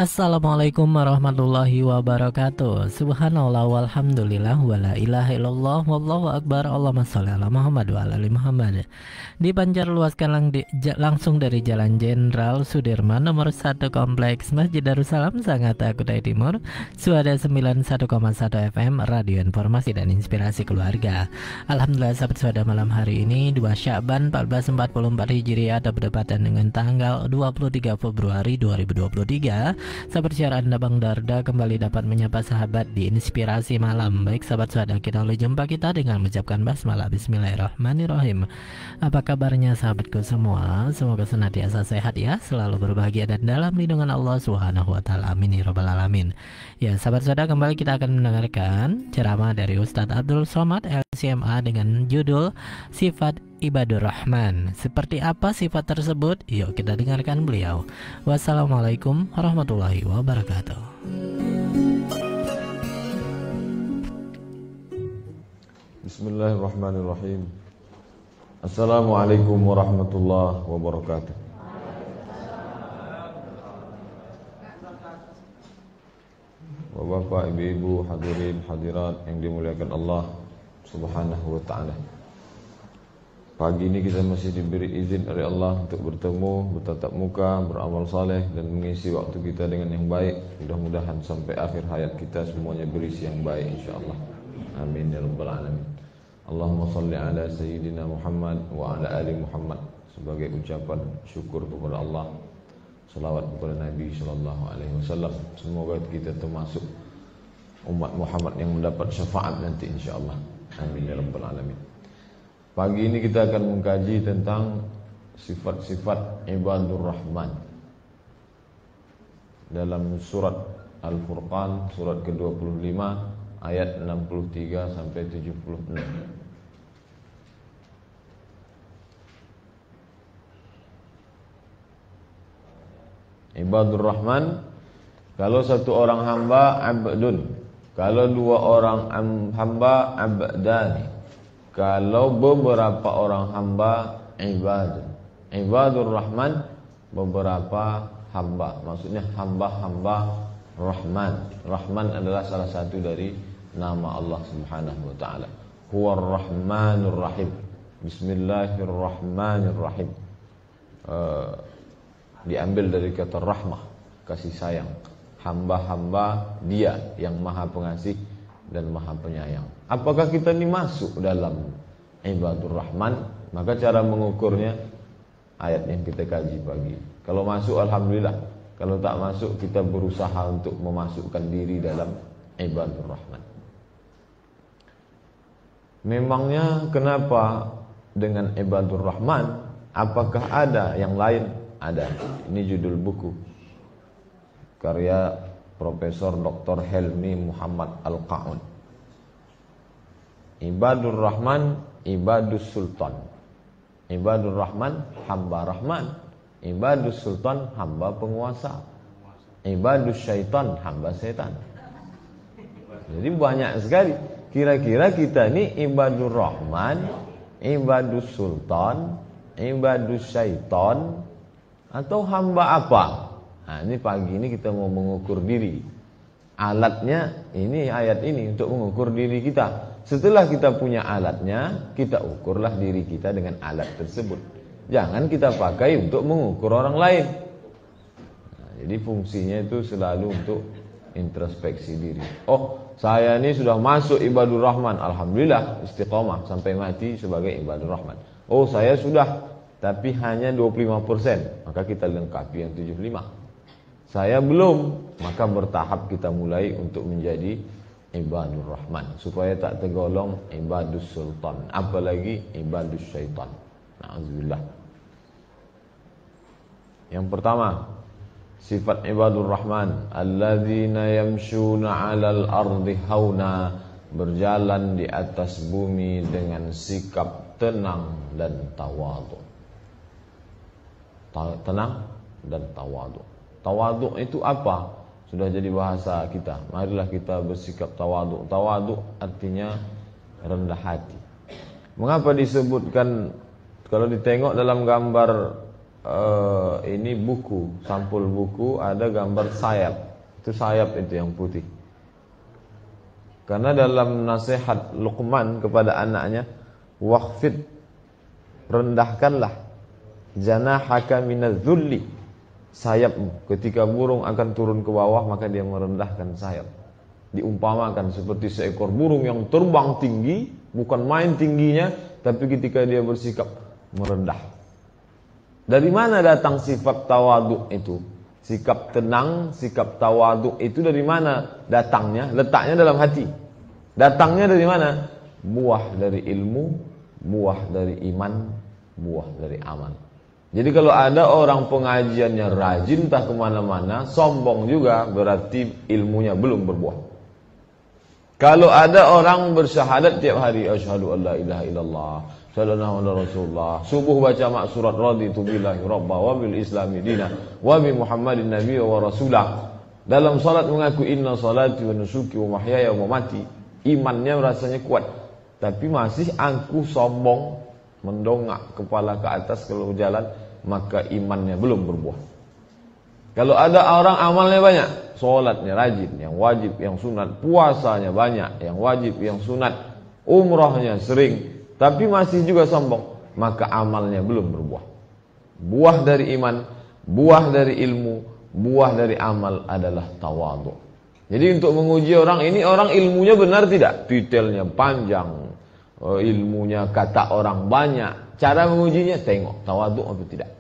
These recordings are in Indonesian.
Assalamualaikum warahmatullahi wabarakatuh. Subhanallah walhamdulillah wala ilaha illallah wallahu akbar. Allahumma sholli ala Muhammad wa ala ali Muhammad. Dipancar luaskan langsung dari Jalan Jenderal Sudirman nomor 1 Kompleks Masjid Darussalam Sangatta Kutai Timur. Suara 91,1 FM Radio Informasi dan Inspirasi Keluarga. Alhamdulillah sahabat suada, malam hari ini 2 Sya'ban 1444 Hijriah atau berdepatan dengan tanggal 23 Februari 2023. Sahabat siar Anda Bang Darda kembali dapat menyapa sahabat di Inspirasi Malam. Baik sahabat suada, kita mulai jumpa kita dengan mengucapkan basmalah. Bismillahirrahmanirrahim. Apa kabarnya sahabatku semua? Semoga senantiasa sehat ya, selalu berbahagia dan dalam lindungan Allah Subhanahu wa taala. Amin ya rabbal alamin. Ya sahabat suada, kembali kita akan mendengarkan ceramah dari Ustadz Abdul Somad LCMA dengan judul Sifat Ibadur Rahman. Seperti apa sifat tersebut? Yuk kita dengarkan beliau. Wassalamualaikum warahmatullahi wabarakatuh. Bismillahirrahmanirrahim. Assalamualaikum warahmatullahi wabarakatuh. Bapak, ibu-ibu, hadirin, hadirat yang dimuliakan Allah Subhanahu wa ta'ala. Pagi ini kita masih diberi izin oleh Allah untuk bertemu, bertatap muka, beramal saleh dan mengisi waktu kita dengan yang baik. Mudah-mudahan sampai akhir hayat kita semuanya berisi yang baik insyaallah. Amin ya rabbal alamin. Allahumma salli ala sayyidina Muhammad wa ala ali Muhammad sebagai ucapan syukur kepada Allah. Salawat kepada Nabi sallallahu alaihi wasallam. Semoga kita termasuk umat Muhammad yang mendapat syafaat nanti insyaallah. Amin ya rabbal alamin. Pagi ini kita akan mengkaji tentang sifat-sifat Ibadur Rahman dalam surat Al-Furqan surat ke-25 ayat 63 sampai 76. Ibadur Rahman, kalau satu orang hamba abdun, kalau dua orang hamba abdani, kalau beberapa orang hamba ibadun. Ibadur Rahman, beberapa hamba. Maksudnya hamba-hamba Rahman. Rahman adalah salah satu dari nama Allah Subhanahu wa taala. Huwar Rahmanur Rahim. Bismillahirrahmanirrahim. Diambil dari kata rahmah, kasih sayang. Hamba-hamba Dia yang Maha Pengasih dan Maha Penyayang. Apakah kita ini masuk dalam Ibadur Rahman? Maka cara mengukurnya ayat yang kita kaji pagi. Kalau masuk alhamdulillah, kalau tak masuk kita berusaha untuk memasukkan diri dalam Ibadur Rahman. Memangnya kenapa dengan Ibadur Rahman? Apakah ada yang lain? Ada. Ini judul buku karya Profesor Dr. Helmi Muhammad Al-Qa'un. Ibadur Rahman, Ibadus Sultan. Ibadur Rahman, hamba Rahman. Ibadus Sultan, hamba penguasa. Ibadus Syaitan, hamba setan. Jadi banyak sekali. Kira-kira kita ini Ibadur Rahman, Ibadus Sultan, Ibadus Syaitan, atau hamba apa? Nah, ini pagi ini kita mau mengukur diri. Alatnya ini ayat ini untuk mengukur diri kita. Setelah kita punya alatnya, kita ukurlah diri kita dengan alat tersebut. Jangan kita pakai untuk mengukur orang lain. Nah, jadi fungsinya itu selalu untuk introspeksi diri. Oh, saya ini sudah masuk Ibadur Rahman, alhamdulillah istiqomah sampai mati sebagai Ibadur Rahman. Oh, saya sudah, tapi hanya 25%, maka kita lengkapi yang 75%. Saya belum, maka bertahap kita mulai untuk menjadi Ibadur Rahman, supaya tak tergolong Ibadus Sultan, apalagi Ibadus Syaitan. Na'udzubillah. Yang pertama, sifat Ibadur Rahman, alladzina yamshuna 'alal ardi hauna, berjalan di atas bumi dengan sikap tenang dan tawadhu. Tenang dan tawadhu. Tawadhu itu apa? Sudah jadi bahasa kita. Marilah kita bersikap tawadhu. Tawadhu artinya rendah hati. Mengapa disebutkan, kalau ditengok dalam gambar ini buku, sampul buku ada gambar sayap. Itu sayap itu yang putih. Karena dalam nasihat Luqman kepada anaknya, waqfid, rendahkanlah janahaka minadz-dzulli, sayapmu. Ketika burung akan turun ke bawah, maka dia merendahkan sayap. Diumpamakan seperti seekor burung yang terbang tinggi, bukan main tingginya, tapi ketika dia bersikap merendah. Dari mana datang sifat tawaduk itu? Sikap tenang, sikap tawaduk itu dari mana datangnya? Letaknya dalam hati. Datangnya dari mana? Buah dari ilmu, buah dari iman, buah dari amal. Jadi kalau ada orang pengajiannya rajin tak kemana-mana, sombong juga, berarti ilmunya belum berbuah. Kalau ada orang bersyahadat tiap hari, asyhadu an la ilaha illallah, sallallahu alaihi Rasulullah, subuh baca maksurat raditu billahi rabba wa bil islami dina wa bi Muhammadin nabiyya wa rasulah. Dalam salat mengaku inna salati wa nusuki wa mahyaya wa mamati. Imannya rasanya kuat, tapi masih angkuh, sombong, mendongak kepala ke atas kalau jalan, maka imannya belum berbuah. Kalau ada orang amalnya banyak, salatnya rajin, yang wajib, yang sunat, puasanya banyak, yang wajib, yang sunat, umrahnya sering, tapi masih juga sombong, maka amalnya belum berbuah. Buah dari iman, buah dari ilmu, buah dari amal adalah tawadhu. Jadi untuk menguji orang ini, orang ilmunya benar tidak? Detailnya panjang, ilmunya kata orang banyak. Cara mengujinya tengok tawadhu atau tidak.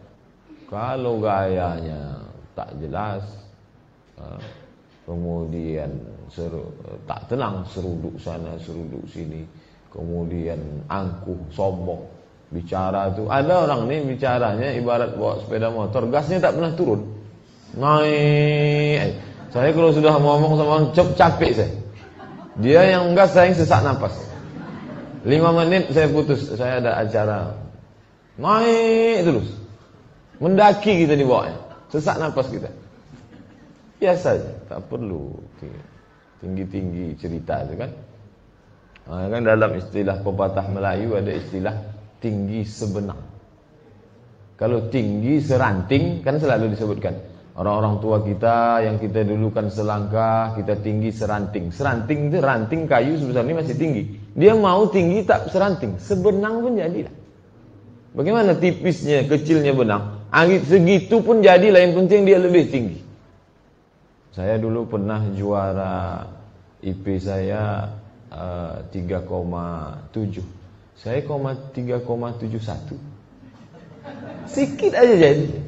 Kalau gayanya tak jelas, kemudian tak tenang, seruduk sana, seruduk sini, kemudian angkuh, sombong, bicara tuh. Ada orang nih bicaranya ibarat bawa sepeda motor, gasnya tak pernah turun, naik. Saya kalau sudah ngomong sama orang capek saya. Dia yang gas, saya yang sesak napas. 5 menit saya putus, saya ada acara. Naik terus, mendaki kita di bawahnya, sesak napas kita. Biasa aja, tak perlu tinggi-tinggi cerita itu kan. Kan dalam istilah pepatah Melayu ada istilah tinggi sebenang. Kalau tinggi seranting kan selalu disebutkan. Orang-orang tua kita yang kita dulu kan selangkah, kita tinggi seranting. Seranting itu ranting kayu sebesar ini masih tinggi. Dia mau tinggi tak seranting, sebenang pun jadilah. Bagaimana tipisnya, kecilnya benang? Segitu pun jadilah, yang penting dia lebih tinggi. Saya dulu pernah juara IP saya 3,7. Saya 3,71. Sikit aja jadi.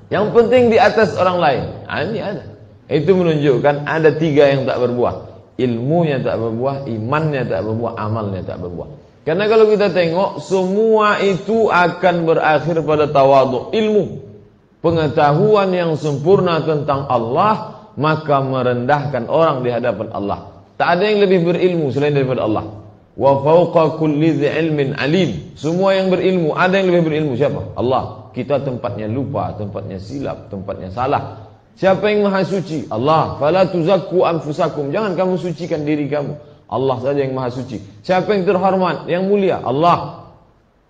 Yang penting di atas orang lain. Ini ada. Itu menunjukkan ada 3 yang tak berbuah. Ilmunya tak berbuah, imannya tak berbuah, amalnya tak berbuah. Karena kalau kita tengok, semua itu akan berakhir pada tawadhu. Ilmu, pengetahuan yang sempurna tentang Allah, maka merendahkan orang di hadapan Allah. Tak ada yang lebih berilmu selain daripada Allah. Wa fawqa kulli dzi ilmin alim. Semua yang berilmu, ada yang lebih berilmu siapa? Allah. Kita tempatnya lupa, tempatnya silap, tempatnya salah. Siapa yang maha suci? Allah. Fala tuzakku anfusakum. Jangan kamu sucikan diri kamu. Allah saja yang maha suci. Siapa yang terhormat, yang mulia? Allah.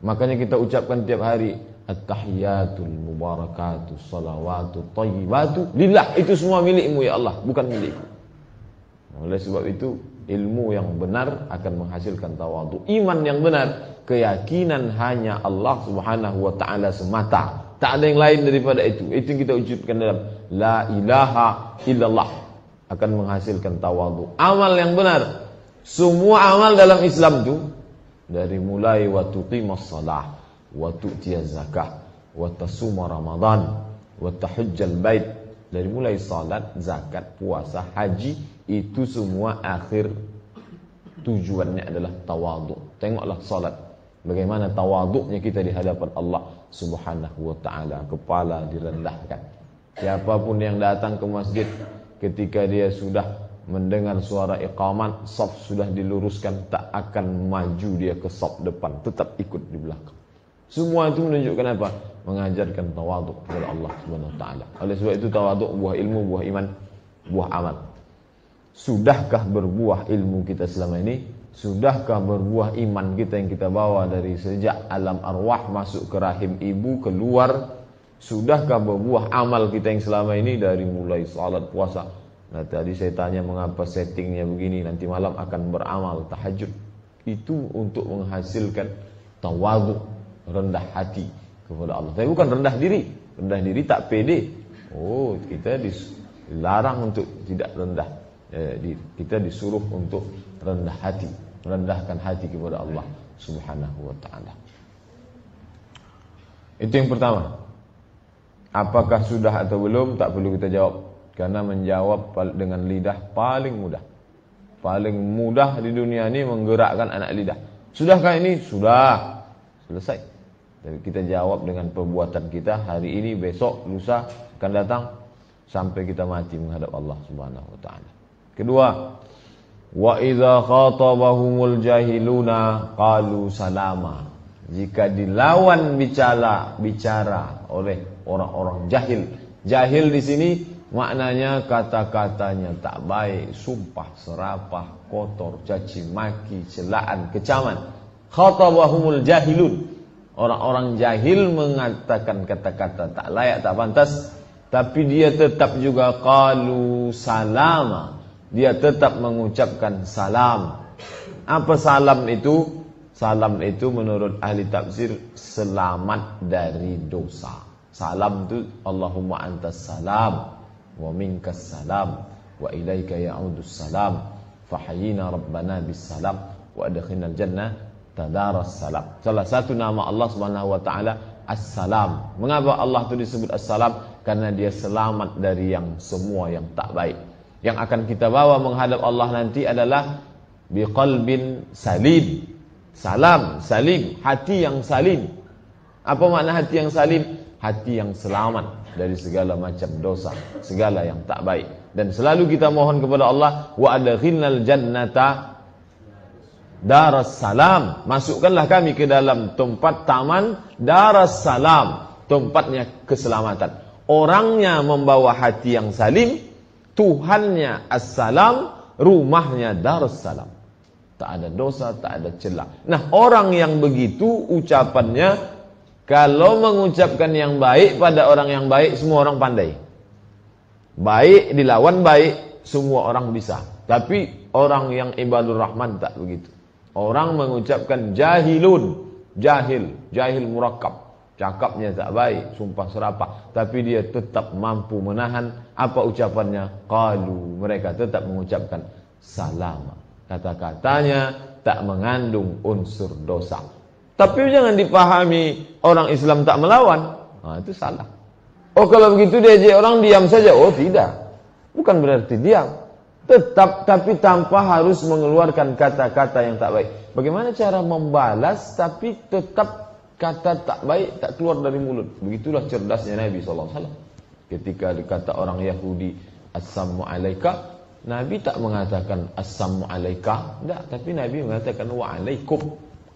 Makanya kita ucapkan tiap hari at-tahiyatul mubarakatus salawatut thayyibatu lillah. Itu semua milikmu ya Allah, bukan milikku. Oleh sebab itu, ilmu yang benar akan menghasilkan tawadhu. Iman yang benar, keyakinan hanya Allah Subhanahu wa taala semata. Tak ada yang lain daripada itu. Itu yang kita wujudkan dalam la ilaha illallah, akan menghasilkan tawadhu. Amal yang benar. Semua amal dalam Islam itu, dari mulai wa tuqimus shalah, wa tu'tiyaz zakah, wa tasuma ramadan, wa tahujjal bait. Dari mulai salat, zakat, puasa, haji, itu semua akhir tujuannya adalah tawadhu. Tengoklah salat, bagaimana tawadhunya kita di hadapan Allah Subhanahu wa taala, kepala direndahkan. Siapapun yang datang ke masjid, ketika dia sudah mendengar suara iqamat, saf sudah diluruskan, tak akan maju dia ke saf depan, tetap ikut di belakang. Semua itu menunjukkan apa? Mengajarkan tawadhu kepada Allah Subhanahu wa taala. Oleh sebab itu tawadhu buah ilmu, buah iman, buah amal. Sudahkah berbuah ilmu kita selama ini? Sudahkah berbuah iman kita yang kita bawa dari sejak alam arwah masuk ke rahim ibu, keluar? Sudahkah berbuah amal kita yang selama ini dari mulai salat, puasa? Nah, tadi saya tanya mengapa settingnya begini, nanti malam akan beramal tahajud. Itu untuk menghasilkan tawadhu, rendah hati kepada Allah. Tapi bukan rendah diri tak pede. Oh, kita dilarang untuk tidak rendah diri. Kita disuruh untuk rendah hati, merendahkan hati kepada Allah Subhanahu wa taala. Itu yang pertama. Apakah sudah atau belum, tak perlu kita jawab, karena menjawab dengan lidah paling mudah. Paling mudah di dunia ini menggerakkan anak lidah. Sudahkah ini? Sudah. Selesai. Tapi kita jawab dengan perbuatan kita hari ini, besok, lusa akan datang sampai kita mati menghadap Allah Subhanahu wa taala. Kedua, wa idza khatabahumul jahiluna qalu salama. Jika dilawan bicara oleh orang-orang jahil. Jahil di sini maknanya kata-katanya tak baik, sumpah serapah, kotor, caci maki, celaan, kecaman. Khatabahumul jahilun. Orang-orang jahil mengatakan kata-kata tak layak, tak pantas, tapi dia tetap juga qalu salama. Dia tetap mengucapkan salam. Apa salam itu? Salam itu menurut ahli tafsir selamat dari dosa. Salam itu Allahumma antas salam wa minkas salam wa ilaika ya'udus salam fahayyina rabbana bis salam wa adkhilnal jannah tadaras salam. Salah satu nama Allah Subhanahu wa taala As-Salam. Mengapa Allah itu disebut As-Salam? Karena dia selamat dari yang semua yang tak baik. Yang akan kita bawa menghadap Allah nanti adalah biqalbin salim. Salam, salim, hati yang salim. Apa makna hati yang salim? Hati yang selamat dari segala macam dosa, segala yang tak baik. Dan selalu kita mohon kepada Allah, wa adkhilnal jannata daras salam. Masukkanlah kami ke dalam tempat taman daras salam, tempatnya keselamatan. Orangnya membawa hati yang salim, Tuhannya as-salam, rumahnya darus salam. Tak ada dosa, tak ada celah. Nah, orang yang begitu ucapannya, kalau mengucapkan yang baik pada orang yang baik, semua orang pandai. Baik dilawan baik, semua orang bisa. Tapi orang yang ibadur rahman tak begitu. Orang mengucapkan jahilun, jahil murakkab. Cakapnya tak baik, sumpah serapah, tapi dia tetap mampu menahan apa ucapannya. Qalu, mereka tetap mengucapkan salama. Kata-katanya tak mengandung unsur dosa. Tapi jangan dipahami orang Islam tak melawan. Nah, itu salah. Oh, kalau begitu dia orang diam saja. Oh, tidak. Bukan berarti diam. Tetap, tapi tanpa harus mengeluarkan kata-kata yang tak baik. Bagaimana cara membalas tapi tetap kata tak baik tak keluar dari mulut? Begitulah cerdasnya Nabi SAW. Ketika dikata orang Yahudi, Assalamu alaika, Nabi tak mengatakan Assalamu alaika, tidak, tapi Nabi mengatakan wa'alaikum,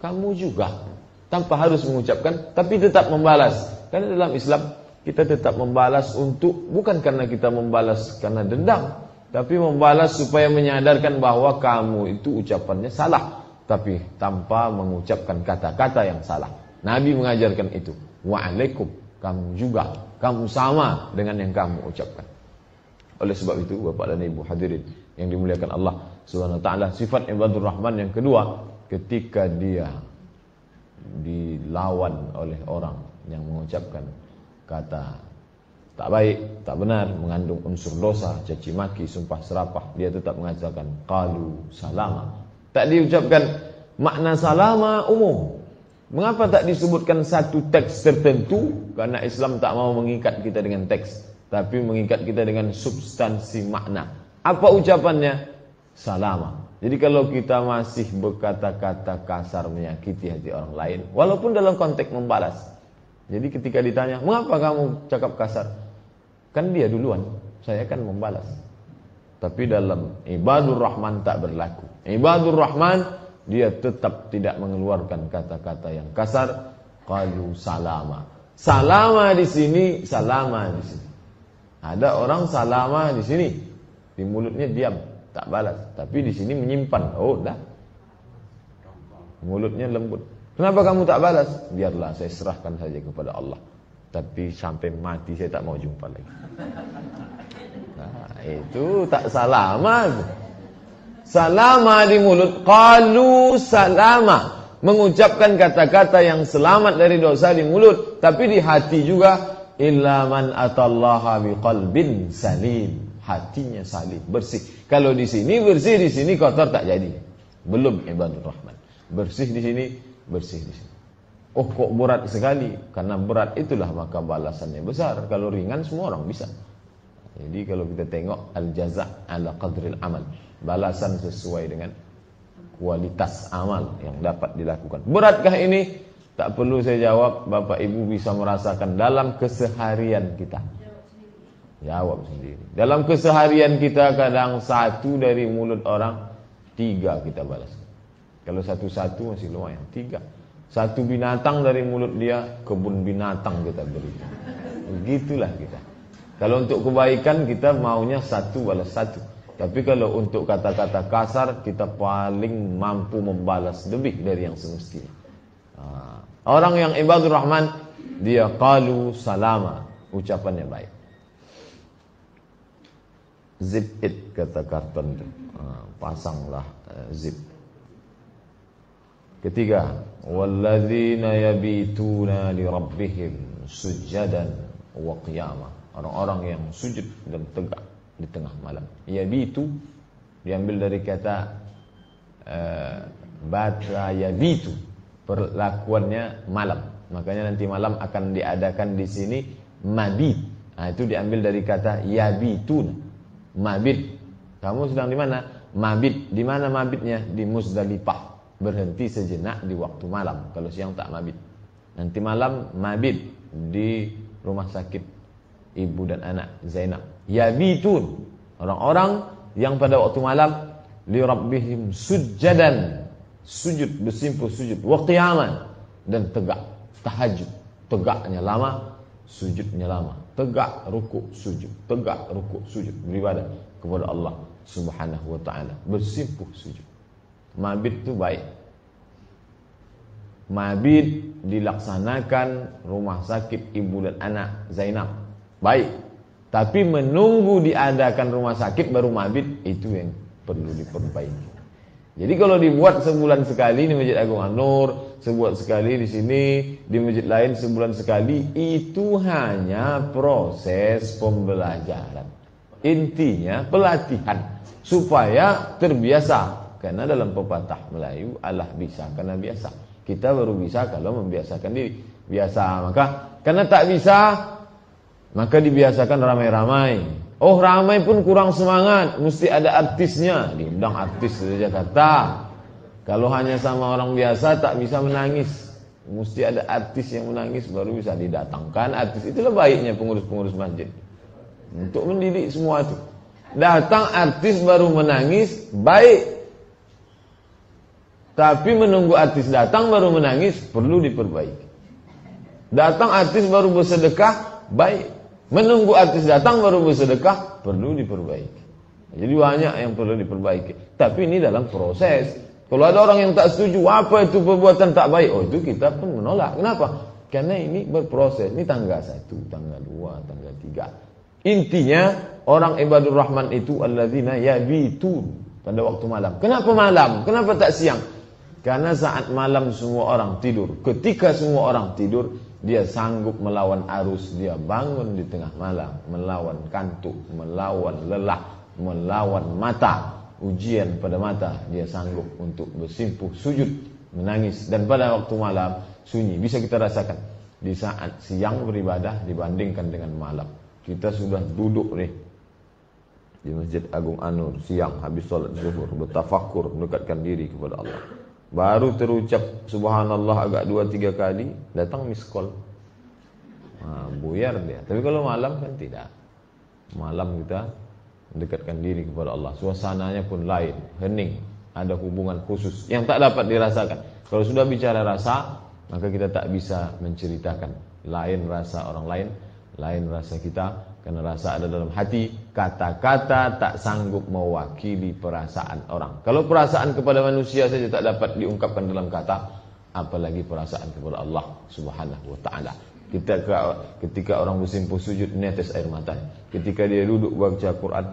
kamu juga, tanpa harus mengucapkan, tapi tetap membalas. Karena dalam Islam kita tetap membalas untuk, bukan karena kita membalas karena dendam, tapi membalas supaya menyadarkan bahwa kamu itu ucapannya salah, tapi tanpa mengucapkan kata-kata yang salah. Nabi mengajarkan itu, wa'alaikum, kamu juga, kamu sama dengan yang kamu ucapkan. Oleh sebab itu, Bapak dan Ibu hadirin yang dimuliakan Allah Subhanahu wa taala, sifat ibadur rahman yang kedua, ketika dia dilawan oleh orang yang mengucapkan kata tak baik, tak benar, mengandung unsur dosa, caci maki, sumpah serapah, dia tetap mengatakan qalu salama. Tak diucapkan makna salama umum. Mengapa tak disebutkan satu teks tertentu? Karena Islam tak mau mengikat kita dengan teks, tapi mengikat kita dengan substansi makna. Apa ucapannya? Salama. Jadi kalau kita masih berkata-kata kasar menyakiti hati orang lain, walaupun dalam konteks membalas. Jadi ketika ditanya, mengapa kamu cakap kasar? Kan dia duluan, saya kan membalas. Tapi dalam ibadur rahman tak berlaku. Ibadur rahman, dia tetap tidak mengeluarkan kata-kata yang kasar. Qalu salama. Salama di sini, salama di sini. Ada orang salama di sini, di mulutnya diam, tak balas, tapi di sini menyimpan. Oh, dah. mulutnya lembut. Kenapa kamu tak balas? Biarlah saya serahkan saja kepada Allah. Tapi sampai mati saya tak mau jumpa lagi. Nah, itu tak salama. Salama di mulut. Qalu salama. Mengucapkan kata-kata yang selamat dari dosa di mulut. Tapi di hati juga. Illa man atallaha biqalbin salim. Hatinya salim, bersih. Kalau di sini bersih, di sini kotor, tak jadi. Belum ibadur rahman. Bersih di sini, bersih di sini. Oh kok berat sekali? Karena berat itulah maka balasannya besar. Kalau ringan semua orang bisa. Jadi kalau kita tengok al-jaza' ala qadril amal, balasan sesuai dengan kualitas amal yang dapat dilakukan. Beratkah ini? Tak perlu saya jawab, Bapak Ibu bisa merasakan dalam keseharian kita. Jawab sendiri. Dalam keseharian kita kadang satu dari mulut orang, 3 kita balas. Kalau satu-satu masih lumayan, 3. Satu binatang dari mulut dia, kebun binatang kita berikan. Begitulah kita. Kalau untuk kebaikan kita maunya 1 balas 1. Tapi kalau untuk kata-kata kasar, kita paling mampu membalas lebih dari yang semestinya. Orang yang ibadur rahman, dia qalu salama, ucapannya baik. Zip it, kata karton itu. Pasanglah zip. Ketiga, walladzina yabituna li rabbihim sujadan wa qiyamah. Orang-orang yang sujud dan tegak di tengah malam. Yabitu diambil dari kata bata yabitu, perlakuannya malam. Makanya nanti malam akan diadakan di sini mabit. Itu diambil dari kata yabitun. Mabit. Kamu sedang di mana? Mabit. Di mana mabitnya? Di Muzdalifah. Berhenti sejenak di waktu malam. Kalau siang tak mabit. Nanti malam mabit di rumah sakit ibu dan anak Zainab. Yabitun. Orang-orang yang pada waktu malam li rabbihim sujjadan. Sujud, bersimpuh sujud. Wa qiyaman. Dan tegak. Tahajud. Tegaknya lama, sujudnya lama. Tegak, rukuk, sujud. Tegak, rukuk, sujud. Beribadah kepada Allah Subhanahu wa ta'ala. Bersimpuh sujud. Mabit itu baik. Mabit dilaksanakan rumah sakit ibu dan anak Zainab. Baik. Tapi menunggu diadakan rumah sakit baru mabit, itu yang perlu diperbaiki. Jadi kalau dibuat sebulan sekali di Masjid Agung An-Nur, sebulan sekali di sini, di masjid lain sebulan sekali, itu hanya proses pembelajaran. Intinya pelatihan supaya terbiasa. Karena dalam pepatah Melayu, Allah bisa karena biasa. Kita baru bisa kalau membiasakan diri. Biasa, maka karena tak bisa, maka dibiasakan ramai-ramai. Oh ramai pun kurang semangat, mesti ada artisnya. Diundang artis dari Jakarta. Kalau hanya sama orang biasa tak bisa menangis. Mesti ada artis yang menangis baru bisa didatangkan artis. Itulah baiknya pengurus-pengurus masjid. Untuk mendidik semua itu. Datang artis baru menangis, baik. Tapi menunggu artis datang baru menangis, perlu diperbaiki. Datang artis baru bersedekah, baik. Menunggu artis datang baru bersedekah, perlu diperbaiki. Jadi banyak yang perlu diperbaiki. Tapi ini dalam proses. Kalau ada orang yang tak setuju, apa itu perbuatan tak baik? Oh itu kita pun menolak. Kenapa? Karena ini berproses. Ini tanggal 1, tanggal 2, tanggal 3. Intinya orang ibadur rahman itu alladzina yabitun pada waktu malam. Kenapa malam? Kenapa tak siang? Karena saat malam semua orang tidur. Ketika semua orang tidur, dia sanggup melawan arus. Dia bangun di tengah malam, melawan kantuk, melawan lelah, melawan mata, ujian pada mata. Dia sanggup untuk bersimpuh sujud, menangis. Dan pada waktu malam sunyi. Bisa kita rasakan di saat siang beribadah dibandingkan dengan malam. Kita sudah duduk nih di Masjid Agung An-Nur siang habis sholat zuhur, bertafakur, mendekatkan diri kepada Allah. Baru terucap subhanallah agak 2-3 kali, datang miss call. Buyar dia. Tapi kalau malam kan tidak. Malam kita mendekatkan diri kepada Allah. Suasananya pun lain, hening, ada hubungan khusus yang tak dapat dirasakan. Kalau sudah bicara rasa, maka kita tak bisa menceritakan. Lain rasa orang lain, lain rasa kita, Karena rasa ada dalam hati, kata-kata tak sanggup mewakili perasaan orang. Kalau perasaan kepada manusia saja tak dapat diungkapkan dalam kata, apalagi perasaan kepada Allah Subhanahu wa taala. Ketika orang bersimpuh sujud, netes air mata. Ketika dia duduk baca Quran,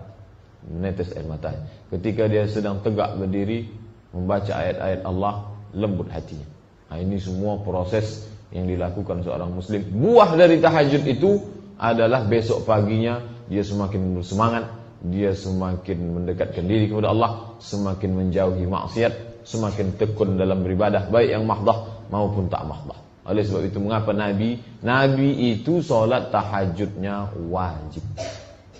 netes air mata. Ketika dia sedang tegak berdiri membaca ayat-ayat Allah, lembut hatinya. Nah, ini semua proses yang dilakukan seorang muslim. Buah dari tahajud itu adalah besok paginya dia semakin bersemangat, dia semakin mendekatkan diri kepada Allah, semakin menjauhi maksiat, semakin tekun dalam beribadah, baik yang mahdah maupun tak mahdah. Oleh sebab itu mengapa Nabi itu solat tahajudnya wajib.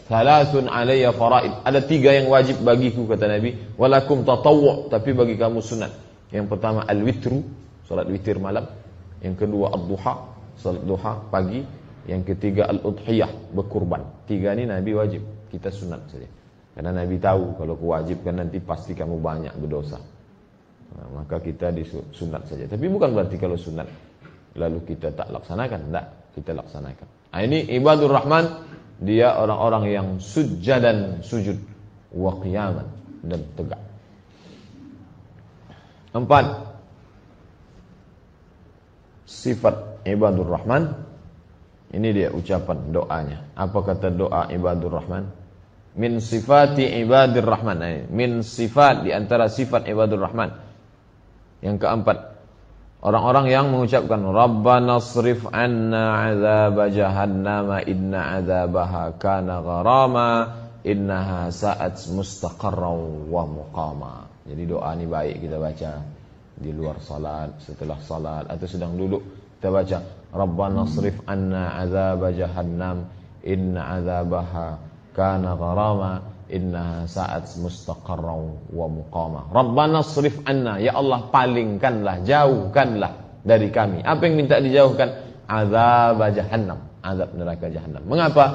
Thalathun alayya faraid. Ada 3 yang wajib bagiku, kata Nabi. Walakum tatawwu', tapi bagi kamu sunat. Yang pertama al-witru, solat witir malam. Yang kedua ad-duha, solat duha pagi. Yang ketiga al-udhiyah, berkurban. 3 ini Nabi wajib, kita sunat saja. Karena Nabi tahu kalau kewajibkan nanti pasti kamu banyak berdosa. Nah, maka kita disunat saja. Tapi bukan berarti kalau sunat lalu kita tak laksanakan. Tak, kita laksanakan. Nah, ini ibadur rahman, dia orang-orang yang sujadan sujud wa qiyaman, dan tegak. 4. Sifat ibadur rahman. Ini dia ucapan doanya. Apa kata doa ibadur rahman? Min sifati ibadur rahman. Min sifat, di antara sifat ibadur rahman. Yang keempat, orang-orang yang mengucapkan Rabbana srif anna azab jahannama inna azabaha kana gharama innaha sa'at mustaqarran wa muqama. Jadi doa ini baik kita baca di luar salat, setelah salat, atau sedang duduk kita baca Rabbana srif anna azab jahannam inna azabaha kana gharama innaha sa'at mustaqarran wa muqama. Rabbana srif anna, ya Allah palingkanlah, jauhkanlah dari kami. Apa yang minta dijauhkan? Azab jahannam, azab neraka jahannam. Mengapa?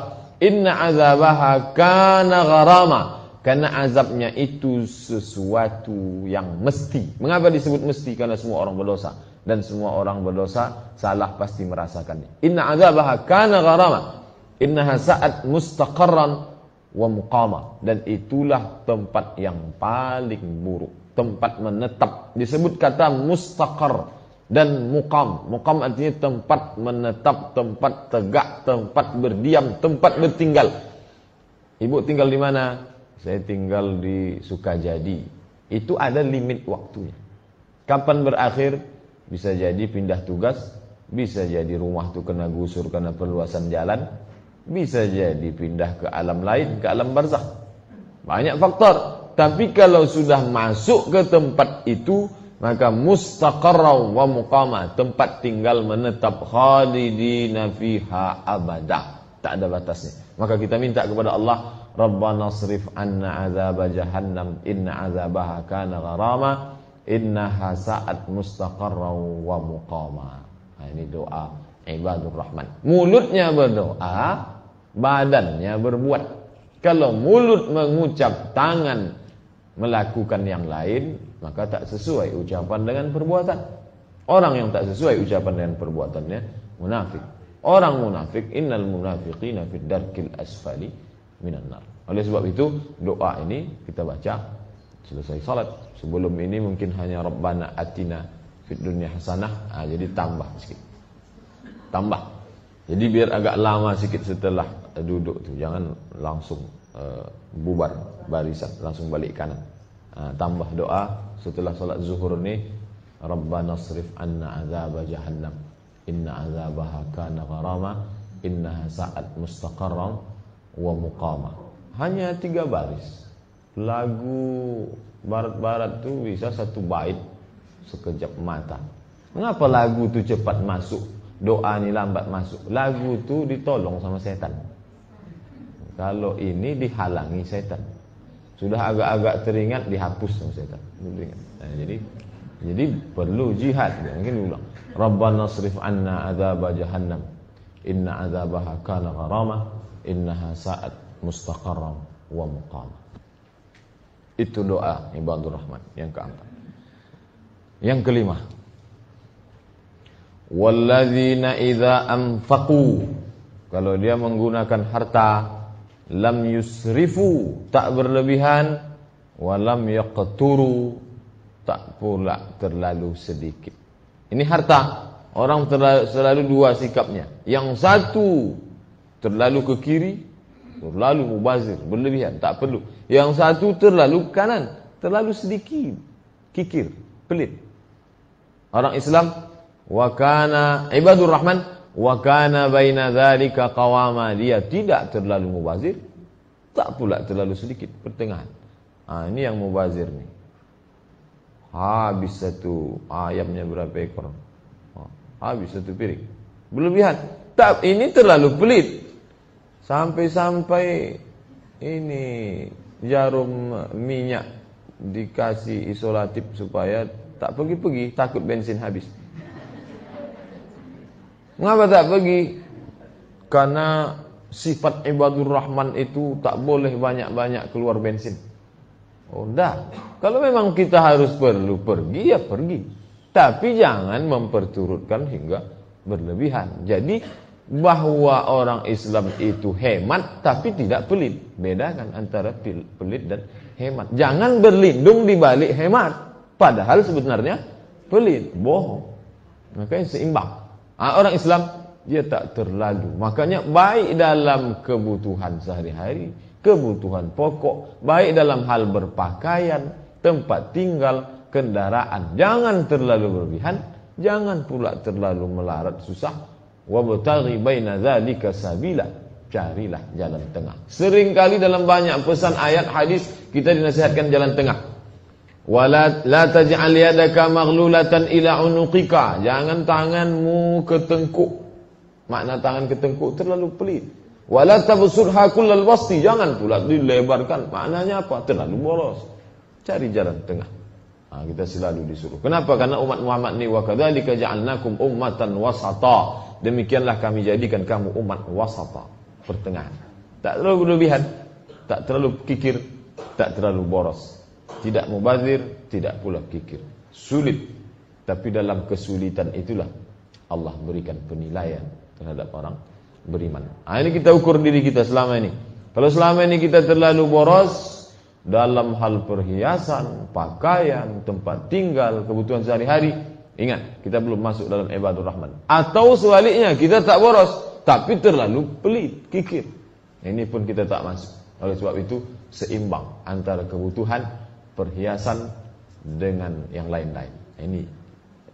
Inna azabaha kana gharama, karena azabnya itu sesuatu yang mesti. Mengapa disebut mesti? Karena semua orang berdosa, dan semua orang berdosa salah pasti merasakannya. Inna azabaha kana gharama innaha sa'at mustaqarran wa muqama, dan itulah tempat yang paling buruk, tempat menetap. Disebut kata mustaqar dan muqam. Muqam artinya tempat menetap, tempat tegak, tempat berdiam, tempat bertinggal. Ibu tinggal di mana? Saya tinggal di Sukajadi. Itu ada limit waktunya. Kapan berakhir? Bisa jadi pindah tugas, bisa jadi rumah itu kena gusur karena perluasan jalan, bisa jadi pindah ke alam lain, ke alam barzakh. Banyak faktor. Tapi kalau sudah masuk ke tempat itu, maka mustaqarra wa muqama, tempat tinggal menetap, khalidina fiha abada, tak ada batasnya. Maka kita minta kepada Allah, Rabbana srif anna azab jahannam inna azabaha kana gharama innaha sa'at mustaqarra wa muqama. Nah, ini doa ibadur rahman. Mulutnya berdoa, badannya berbuat. Kalau mulut mengucap, tangan melakukan yang lain, maka tak sesuai ucapan dengan perbuatan. Orang yang tak sesuai ucapan dengan perbuatannya munafik. Orang munafik, innal munafiqina fid darkil asfali minan nar. Oleh sebab itu doa ini kita baca selesai salat. Sebelum ini mungkin hanya Rabbana atina fid dunya hasanah. Jadi tambah sikit. Tambah. Jadi biar agak lama sikit setelah duduk tu, jangan langsung bubar barisan, langsung balik kanan. Tambah doa setelah salat zuhur ni, Rabbana srif anna azab jahannam inna azabaha kana gharama innaha sa'at mustaqarran wa muqama. Hanya 3 baris. Lagu barat-barat tu bisa 1 bait sekejap mata. Mengapa lagu tu cepat masuk, doa ni lambat masuk? Lagu tu ditolong sama setan. Kalau ini dihalangi setan. Sudah agak-agak teringat, dihapus sama setan. Nah, jadi perlu jihad. Mungkin diulang. Rabbana srif anna azab jahannam inna azabaha kana gharama innaha sa'at mustaqarran wa muqama. Itu doa ibadur rahman yang keempat. Yang kelima, walladzina idza anfaqu, Kalau dia menggunakan harta, lam yusrifu, tak berlebihan, walam yaqturu, tak pula terlalu sedikit. Ini harta. Orang selalu dua sikapnya. Yang satu terlalu ke kiri, terlalu mubazir, berlebihan, tak perlu. Yang satu terlalu ke kanan, terlalu sedikit, kikir, pelit. Orang Islam, wa kana ibadur rahman, wa kana baina dzalika qawama, dia tidak terlalu mubazir, tak pula terlalu sedikit, pertengahan. Ini yang mubazir nih. Habis satu ayamnya berapa ekor? Habis satu piring. Berlebihan. Tak, ini terlalu pelit. Sampai-sampai ini jarum minyak dikasih isolatif supaya tak pergi-pergi, takut bensin habis. Mengapa tak pergi? Karena sifat ibadur rahman itu tak boleh banyak-banyak keluar bensin. Oh enggak. Kalau memang kita harus perlu pergi, ya pergi. Tapi jangan memperturutkan hingga berlebihan. Jadi bahwa orang Islam itu hemat tapi tidak pelit. Bedakan antara pelit dan hemat. Jangan berlindung di balik hemat, padahal sebenarnya pelit, bohong. Makanya seimbang. Orang Islam dia tak terlalu. Makanya baik dalam kebutuhan sehari-hari, kebutuhan pokok, baik dalam hal berpakaian, tempat tinggal, kendaraan, jangan terlalu berlebihan, jangan pula terlalu melarat susah. Wabtaghi baina dzalika sabila, carilah jalan tengah. Seringkali dalam banyak pesan ayat hadis kita dinasihatkan jalan tengah. Wala la taj'al yadaka maghlulatan ila unuqika, jangan tanganmu ketengkuk. Makna tangan ketengkuk terlalu pelit. Wala tabsurha kullal basti, jangan pula dilebarkan. Maknanya apa? Terlalu boros. Cari jalan tengah. Kita selalu disuruh. Kenapa? Karena umat Muhammad ni wa kadzalika ja'alnakum ummatan wasata. Demikianlah kami jadikan kamu umat wasata, pertengahan. Tak terlalu berlebihan, tak terlalu kikir, tak terlalu boros. Tidak mubazir, tidak pula kikir. Sulit, tapi dalam kesulitan itulah Allah berikan penilaian terhadap orang beriman. Ini kita ukur diri kita selama ini. Kalau selama ini kita terlalu boros dalam hal perhiasan, pakaian, tempat tinggal, kebutuhan sehari-hari, ingat, kita belum masuk dalam ibadur rahman. Atau sebaliknya, kita tak boros, tapi terlalu pelit, kikir. Ini pun kita tak masuk. Oleh sebab itu, seimbang antara kebutuhan, perhiasan dengan yang lain-lain. Ini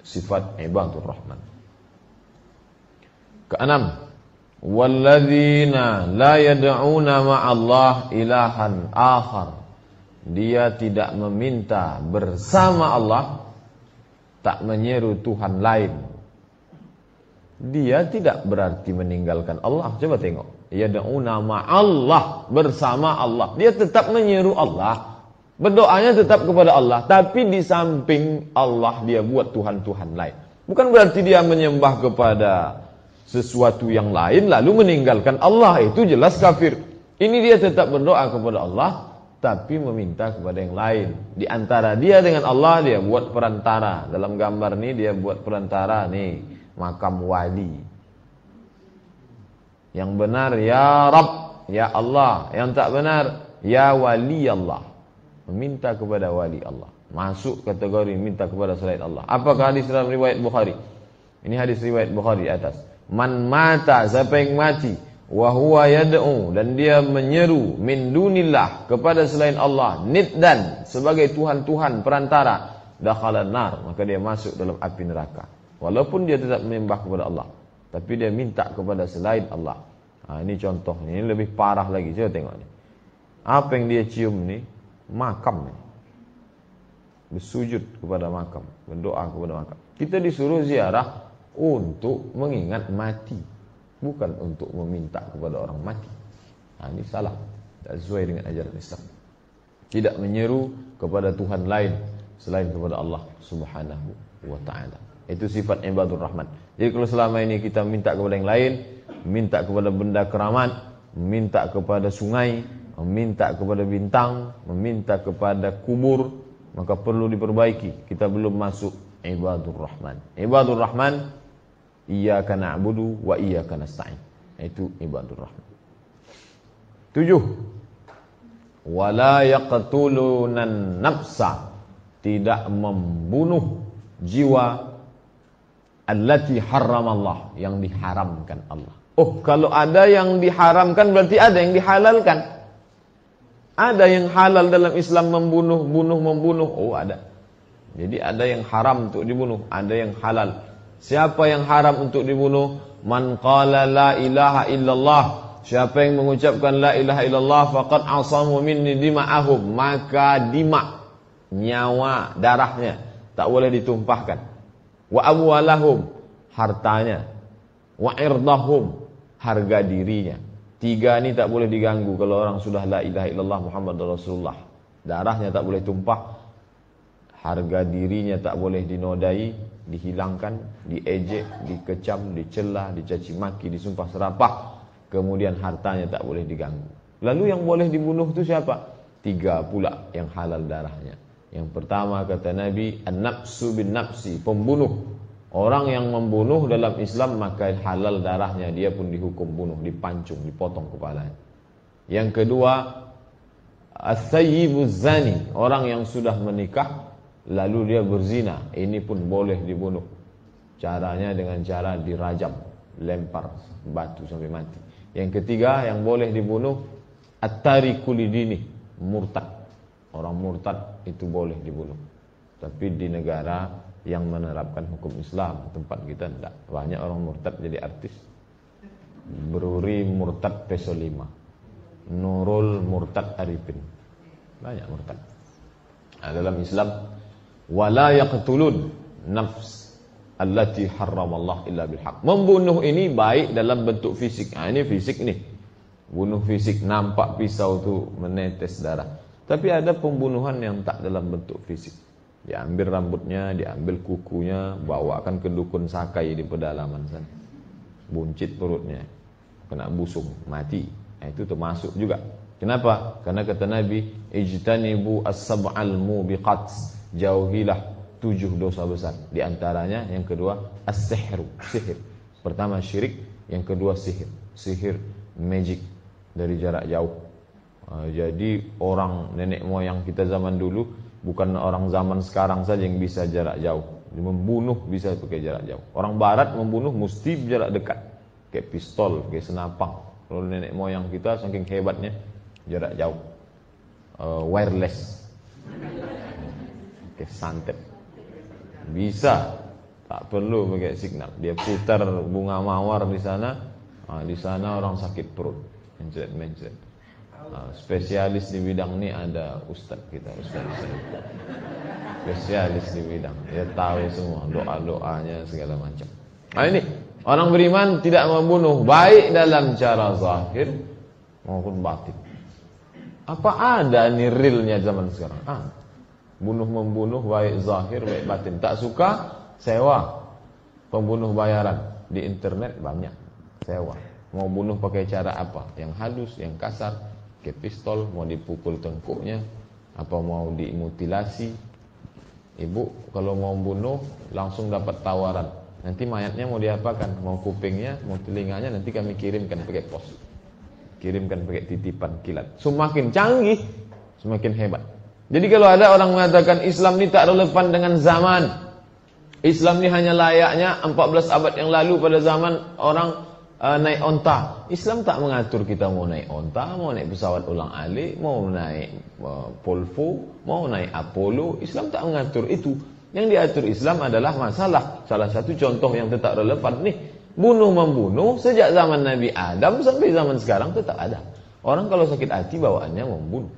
sifat ibadur rahman. Keenam, walladzina la yad'una ma'allah ilahan akhar. Dia tidak meminta bersama Allah, tak menyeru Tuhan lain. Dia tidak berarti meninggalkan Allah. Coba tengok. Yad'una ma'allah, bersama Allah. Dia tetap menyeru Allah. Berdoanya tetap kepada Allah. Tapi di samping Allah dia buat Tuhan-Tuhan lain. Bukan berarti dia menyembah kepada sesuatu yang lain lalu meninggalkan Allah. Itu jelas kafir. Ini dia tetap berdoa kepada Allah, tapi meminta kepada yang lain. Di antara dia dengan Allah, dia buat perantara. Dalam gambar ini dia buat perantara nih, makam wali. Yang benar ya Rabb, ya Allah. Yang tak benar ya wali Allah. Meminta kepada wali Allah. Masuk kategori minta kepada selain Allah. Apakah hadis dalam riwayat Bukhari? Ini hadis riwayat Bukhari di atas. Man mata, siapa yang mati, wa huwa yad'u, dan dia menyeru min dunillah, kepada selain Allah, niddan, sebagai tuhan-tuhan perantara, dakhalan nar, maka dia masuk dalam api neraka. Walaupun dia tetap menyembah kepada Allah, tapi dia minta kepada selain Allah. Ini contohnya, ini lebih parah lagi. Coba tengok ni. Apa yang dia cium ni? Makam ni. Bersujud kepada makam, berdoa kepada makam. Kita disuruh ziarah untuk mengingat mati, bukan untuk meminta kepada orang mati. Ini salah, tak sesuai dengan ajaran Islam. Tidak menyeru kepada Tuhan lain selain kepada Allah Subhanahu wa ta'ala. Itu sifat ibadur rahman. Jadi kalau selama ini kita minta kepada yang lain, minta kepada benda keramat, minta kepada sungai, meminta kepada bintang, meminta kepada kubur, maka perlu diperbaiki. Kita belum masuk ibadur rahman. Ibadur rahman, iyyaka na'budu wa iyyaka nasta'in. Itu ibadur rahman. 7. Wala yaqtulunan nafsa, tidak membunuh jiwa allati haramallah, yang diharamkan Allah. Oh, kalau ada yang diharamkan berarti ada yang dihalalkan. Ada yang halal dalam Islam membunuh. Oh, ada. Jadi ada yang haram untuk dibunuh, ada yang halal. Siapa yang haram untuk dibunuh? Man qala la ilaha illallah, siapa yang mengucapkan la ilaha illallah faqad asamu minni dima'ahum, maka nyawa, darahnya tak boleh ditumpahkan. Wa amwalahum, hartanya. Wa irdahum, harga dirinya. 3 ini tak boleh diganggu kalau orang sudah la ilaha illallah Muhammadur Rasulullah. Darahnya tak boleh tumpah, harga dirinya tak boleh dinodai, dihilangkan, diejek, dikecam, dicela, dicaci maki, disumpah serapah. Kemudian hartanya tak boleh diganggu. Lalu yang boleh dibunuh itu siapa? 3 pula yang halal darahnya. Yang pertama kata Nabi, an-nafsu bin nafsi, pembunuh. Orang yang membunuh dalam Islam maka halal darahnya, dia pun dihukum bunuh, dipancung, dipotong kepalanya. Yang kedua, as-sayyibuz zani, orang yang sudah menikah lalu dia berzina, ini pun boleh dibunuh. Caranya dengan cara dirajam, lempar batu sampai mati. Yang ketiga yang boleh dibunuh, at-tariku lidini, murtad. Orang murtad itu boleh dibunuh. Tapi di negara yang menerapkan hukum Islam, tempat kita tidak. Banyak orang murtad jadi artis. Bruri murtad peso 5, Nurul murtad Arifin, banyak murtad. Nah, dalam Islam, wala yaqtulun nafs allati harramallah illa bilhaq. Membunuh ini baik dalam bentuk fisik. Nah, ini fisik nih. Bunuh fisik, nampak pisau tu menetes darah. Tapi ada pembunuhan yang tak dalam bentuk fisik. Diambil rambutnya, diambil kukunya, bawakan ke dukun sakai di pedalaman sana. Buncit perutnya, kena busung, mati. Nah, itu termasuk juga. Kenapa? Karena kata Nabi, ijtanibu as-sab'al mubiqat, jauhilah 7 dosa besar. Di antaranya yang kedua as-sihru, sihir. Pertama syirik, yang kedua sihir. Sihir magic dari jarak jauh. Jadi orang nenek moyang kita zaman dulu, bukan orang zaman sekarang saja yang bisa jarak jauh. Membunuh bisa pakai jarak jauh. Orang barat membunuh mesti jarak dekat, kayak pistol, kayak senapang. Kalau nenek moyang kita saking hebatnya, jarak jauh, wireless, kayak santet, bisa, tak perlu pakai signal. Dia putar bunga mawar di sana, di sana orang sakit perut, mencret. Spesialis di bidang ini ada ustaz kita, ustaz spesialis di bidang, dia tahu semua doa-doanya segala macam. Nah, ini orang beriman tidak membunuh baik dalam cara zahir maupun batin. Apa ada nih realnya zaman sekarang? Bunuh-membunuh baik zahir baik batin. Tak suka, sewa pembunuh bayaran di internet banyak, sewa. Mau bunuh pakai cara apa? Yang halus, yang kasar, kayak pistol, mau dipukul tengkuknya, apa mau dimutilasi. Ibu kalau mau bunuh langsung dapat tawaran. Nanti mayatnya mau diapakan? Mau kupingnya, mau telinganya, nanti kami kirimkan pakai pos. Kirimkan pakai titipan kilat. Semakin canggih, semakin hebat. Jadi kalau ada orang mengatakan Islam ini tak relevan dengan zaman, Islam ini hanya layaknya 14 abad yang lalu pada zaman orang naik onta. Islam tak mengatur kita mau naik onta, mau naik pesawat ulang-alik, mau naik Polvo, mau naik Apollo. Islam tak mengatur itu. Yang diatur Islam adalah masalah. Salah satu contoh yang tetap relevan nih, bunuh-membunuh sejak zaman Nabi Adam sampai zaman sekarang tetap ada. Orang kalau sakit hati bawaannya membunuh.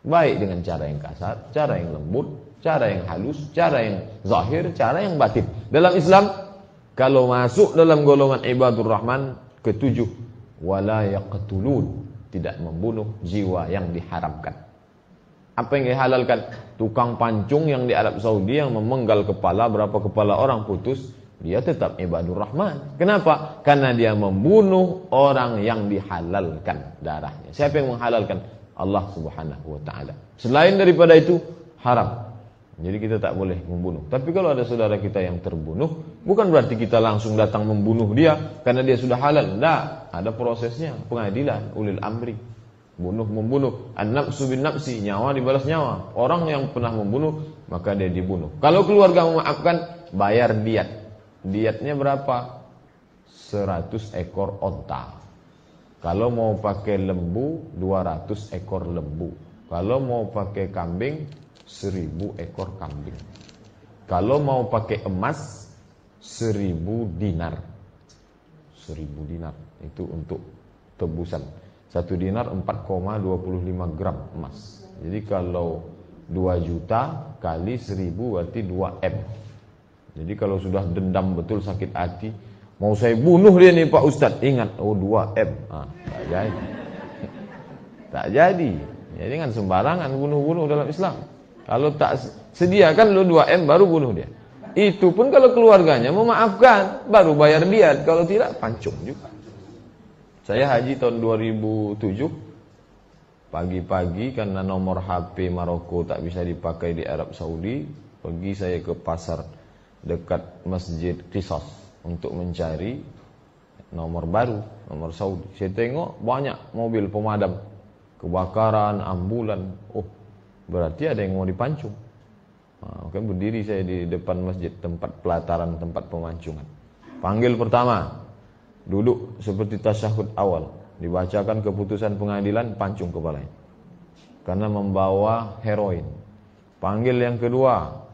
Baik dengan cara yang kasar, cara yang lembut, cara yang halus, cara yang zahir, cara yang batin. Dalam Islam, kalau masuk dalam golongan ibadur rahman, 7, wala yaqtulun, tidak membunuh jiwa yang diharamkan. Apa yang dihalalkan? Tukang pancung yang di Arab Saudi yang memenggal kepala, berapa kepala orang putus, dia tetap ibadur rahman. Kenapa? Karena dia membunuh orang yang dihalalkan darahnya. Siapa yang menghalalkan? Allah Subhanahu wa ta'ala. Selain daripada itu, haram. Jadi kita tak boleh membunuh. Tapi kalau ada saudara kita yang terbunuh, bukan berarti kita langsung datang membunuh dia karena dia sudah halal. Tidak, ada prosesnya, pengadilan, ulil amri. Bunuh membunuh, an-nafsu bin nafsi, nyawa dibalas nyawa. Orang yang pernah membunuh maka dia dibunuh. Kalau keluarga memaafkan, bayar diat. Diatnya berapa? 100 ekor onta. Kalau mau pakai lembu, 200 ekor lembu. Kalau mau pakai kambing, 1000 ekor kambing. Kalau mau pakai emas, 1000 dinar. 1000 dinar itu untuk tebusan. 1 dinar 4,25 gram emas. Jadi kalau 2 juta kali 1000 berarti 2 M. Jadi kalau sudah dendam betul, sakit hati, mau saya bunuh dia nih Pak Ustadz, ingat, 2 M. Tak jadi. Tak jadi. Jadi kan sembarangan bunuh-bunuh dalam Islam. Kalau tak sediakan lu 2 M baru bunuh dia. Itu pun kalau keluarganya memaafkan, baru bayar diat. Kalau tidak, pancung juga. Saya haji tahun 2007. Pagi-pagi karena nomor HP Maroko tak bisa dipakai di Arab Saudi, pergi saya ke pasar dekat Masjid Qisas untuk mencari nomor baru, nomor Saudi. Saya tengok banyak mobil pemadam kebakaran, ambulan. Oh, berarti ada yang mau dipancung. Kan berdiri saya di depan masjid, tempat pelataran, tempat pemancingan. Panggil pertama, duduk seperti tasyahud awal, dibacakan keputusan pengadilan, pancung kepalanya karena membawa heroin. Panggil yang kedua,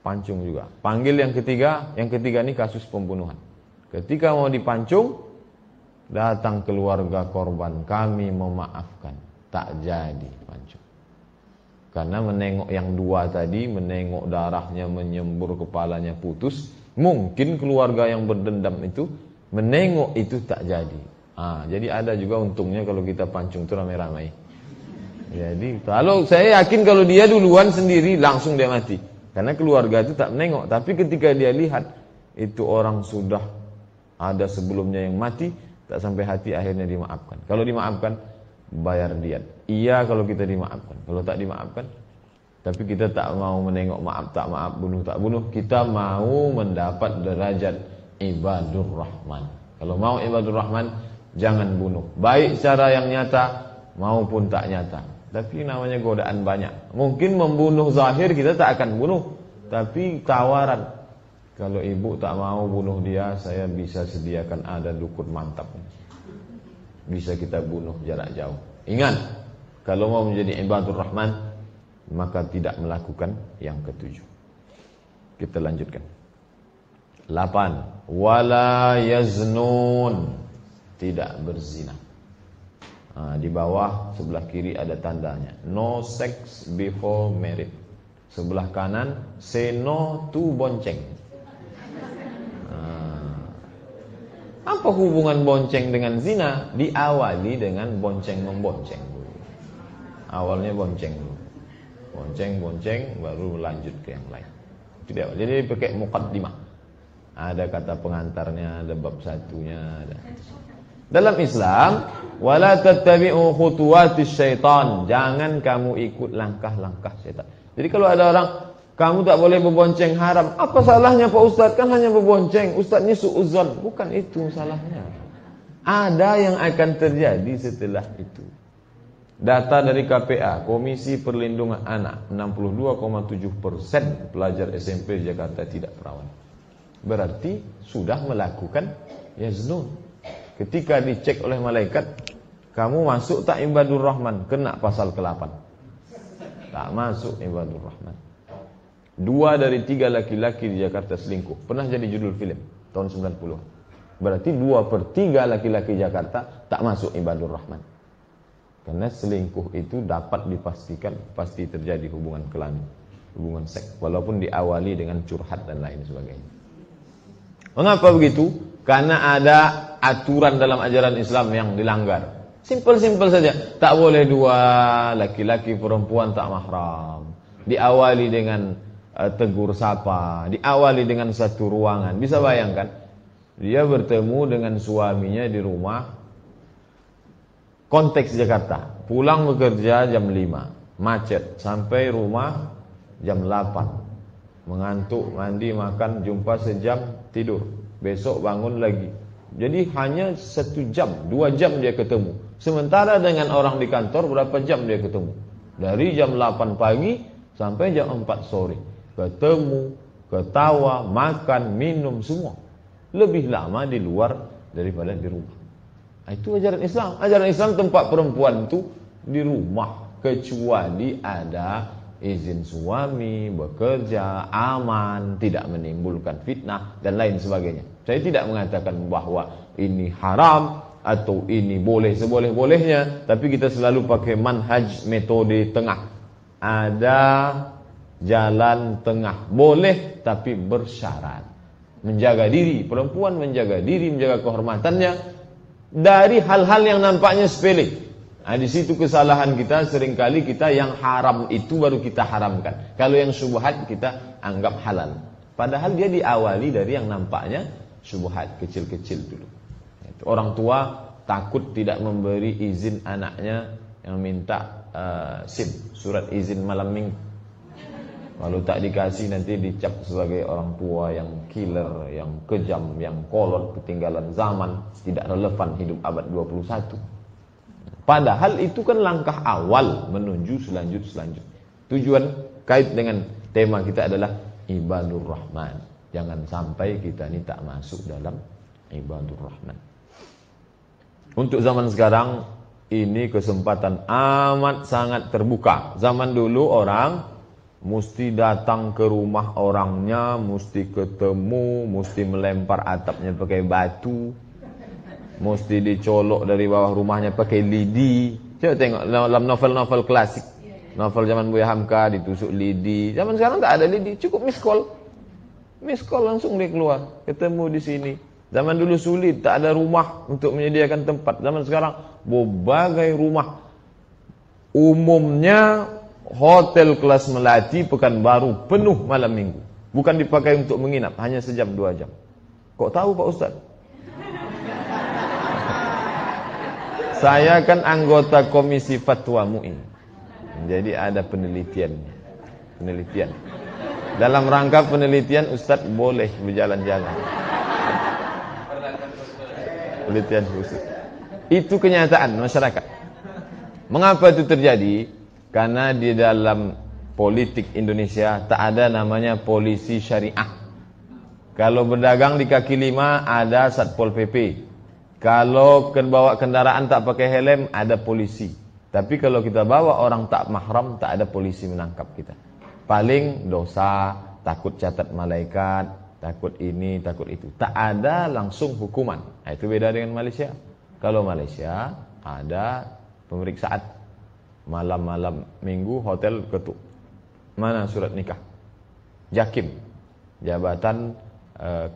pancung juga. Panggil yang ketiga ini kasus pembunuhan. Ketika mau dipancung, datang keluarga korban, kami memaafkan, tak jadi pancung. Karena menengok yang 2 tadi, menengok darahnya menyembur, kepalanya putus, mungkin keluarga yang berdendam itu menengok itu tak jadi. Jadi ada juga untungnya kalau kita pancung itu ramai-ramai. Jadi kalau saya yakin kalau dia duluan sendiri langsung dia mati, karena keluarga itu tak menengok. Tapi ketika dia lihat itu orang sudah ada sebelumnya yang mati, tak sampai hati, akhirnya dimaafkan. Kalau dimaafkan, bayar diat. Iya kalau kita dimaafkan. Kalau tak dimaafkan, tapi kita tak mau menengok, maaf tak maaf, bunuh tak bunuh, kita mau mendapat derajat ibadur rahman. Kalau mau ibadur rahman, jangan bunuh, baik secara yang nyata maupun tak nyata. Tapi namanya godaan banyak. Mungkin membunuh zahir kita tak akan bunuh, tapi tawaran, kalau ibu tak mau bunuh dia, saya bisa sediakan ada dukun mantap, bisa kita bunuh jarak jauh. Ingat, kalau mau menjadi ibadur rahman, maka tidak melakukan yang ketujuh. Kita lanjutkan. 8. Wala yaznun, tidak berzina. Di bawah sebelah kiri ada tandanya, no sex before marriage. Sebelah kanan, say no to bonceng. Apa hubungan bonceng dengan zina? Diawali dengan bonceng membonceng dulu. Awalnya bonceng dulu, bonceng baru lanjut ke yang lain. Tidak, jadi pakai muqaddimah. Ada kata pengantarnya, ada bab satunya, ada. Dalam Islam, wala tattabi'u khutuwatis syaitan, jangan kamu ikut langkah-langkah syaitan. Jadi kalau ada orang, kamu tak boleh berbonceng haram. Apa salahnya Pak Ustaz? Kan hanya berbonceng. Ustaznya su'udzon. Bukan itu salahnya. Ada yang akan terjadi setelah itu. Data dari KPA, Komisi Perlindungan Anak, 62,7% pelajar SMP Jakarta tidak perawan. Berarti sudah melakukan yaznun. Ketika dicek oleh malaikat, kamu masuk tak ibadur rahman? Kena pasal ke-8. Tak masuk ibadur rahman. 2 dari 3 laki-laki di Jakarta selingkuh. Pernah jadi judul film tahun 90. Berarti 2/3 laki-laki Jakarta tak masuk ibadur rahman. Karena selingkuh itu dapat dipastikan pasti terjadi hubungan kelamin, hubungan seks, walaupun diawali dengan curhat dan lain sebagainya. Mengapa begitu? Karena ada aturan dalam ajaran Islam yang dilanggar. Simpel-simpel saja. Tak boleh 2 laki-laki perempuan tak mahram. Diawali dengan tegur sapa, diawali dengan satu ruangan. Bisa bayangkan, dia bertemu dengan suaminya di rumah, konteks Jakarta, pulang bekerja jam 5, macet, sampai rumah jam 8, mengantuk, mandi, makan, jumpa sejam, tidur, besok bangun lagi. Jadi hanya 1 jam, 2 jam dia ketemu. Sementara dengan orang di kantor berapa jam dia ketemu? Dari jam 8 pagi sampai jam 4 sore. Ketemu, ketawa, makan, minum semua. Lebih lama di luar daripada di rumah. Itu ajaran Islam. Ajaran Islam tempat perempuan itu di rumah, kecuali ada izin suami, bekerja, aman, tidak menimbulkan fitnah dan lain sebagainya. Saya tidak mengatakan bahwa ini haram atau ini boleh seboleh-bolehnya, tapi kita selalu pakai manhaj, metode tengah. Ada jalan tengah, boleh tapi bersyarat. Menjaga diri, perempuan menjaga diri, menjaga kehormatannya dari hal-hal yang nampaknya sepele. Nah, di situ kesalahan kita, seringkali kita yang haram itu baru kita haramkan. Kalau yang syubhat kita anggap halal. Padahal dia diawali dari yang nampaknya syubhat kecil-kecil dulu. Orang tua takut tidak memberi izin anaknya yang minta SIM, surat izin malam minggu. Kalau tak dikasih nanti dicap sebagai orang tua yang killer, yang kejam, yang kolot, ketinggalan zaman, tidak relevan hidup abad 21. Padahal itu kan langkah awal menuju selanjut. Tujuan kait dengan tema kita adalah ibadur rahman. Jangan sampai kita ini tak masuk dalam ibadur rahman. Untuk zaman sekarang ini kesempatan amat sangat terbuka. Zaman dulu orang mesti datang ke rumah orangnya, mesti ketemu, mesti melempar atapnya pakai batu, mesti dicolok dari bawah rumahnya pakai lidi. Coba tengok dalam novel-novel klasik, novel zaman Buya Hamka ditusuk lidi. Zaman sekarang tak ada lidi, cukup miss call langsung dia keluar, ketemu di sini. Zaman dulu sulit, tak ada rumah untuk menyediakan tempat. Zaman sekarang berbagai rumah. Umumnya hotel kelas melati Pekanbaru penuh malam minggu. Bukan dipakai untuk menginap, hanya sejam 2 jam. Kok tahu Pak Ustaz? Saya kan anggota Komisi Fatwa MUI. Jadi ada penelitian. Dalam rangka penelitian Ustaz boleh berjalan-jalan. Penelitian khusus. Itu kenyataan masyarakat. Mengapa itu terjadi? Karena di dalam politik Indonesia tak ada namanya polisi syariah. Kalau berdagang di kaki lima ada Satpol PP. Kalau bawa kendaraan tak pakai helm ada polisi. Tapi kalau kita bawa orang tak mahram tak ada polisi menangkap kita. Paling dosa, takut catat malaikat, takut ini, takut itu. Tak ada langsung hukuman. Nah, itu beda dengan Malaysia. Kalau Malaysia ada pemeriksaan. Malam-malam minggu hotel ketuk. Mana surat nikah? Jakim. Jabatan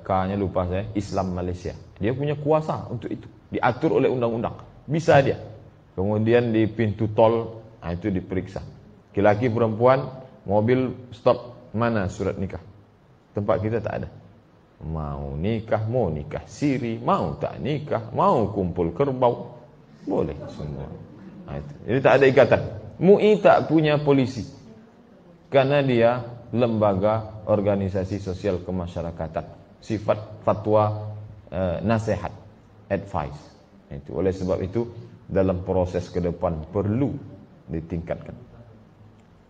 K-nya lupa saya, Islam Malaysia. Dia punya kuasa untuk itu. Diatur oleh undang-undang. Bisa dia. Kemudian di pintu tol, nah itu diperiksa. Laki-laki perempuan, mobil stop, mana surat nikah? Tempat kita tak ada. Mau nikah siri, mau tak nikah, mau kumpul kerbau, boleh semua. Nah, itu. Jadi tak ada ikatan. MUI tak punya polisi. Karena dia lembaga organisasi sosial kemasyarakatan. Sifat fatwa nasihat, advice. Itu. Oleh sebab itu dalam proses ke depan perlu ditingkatkan.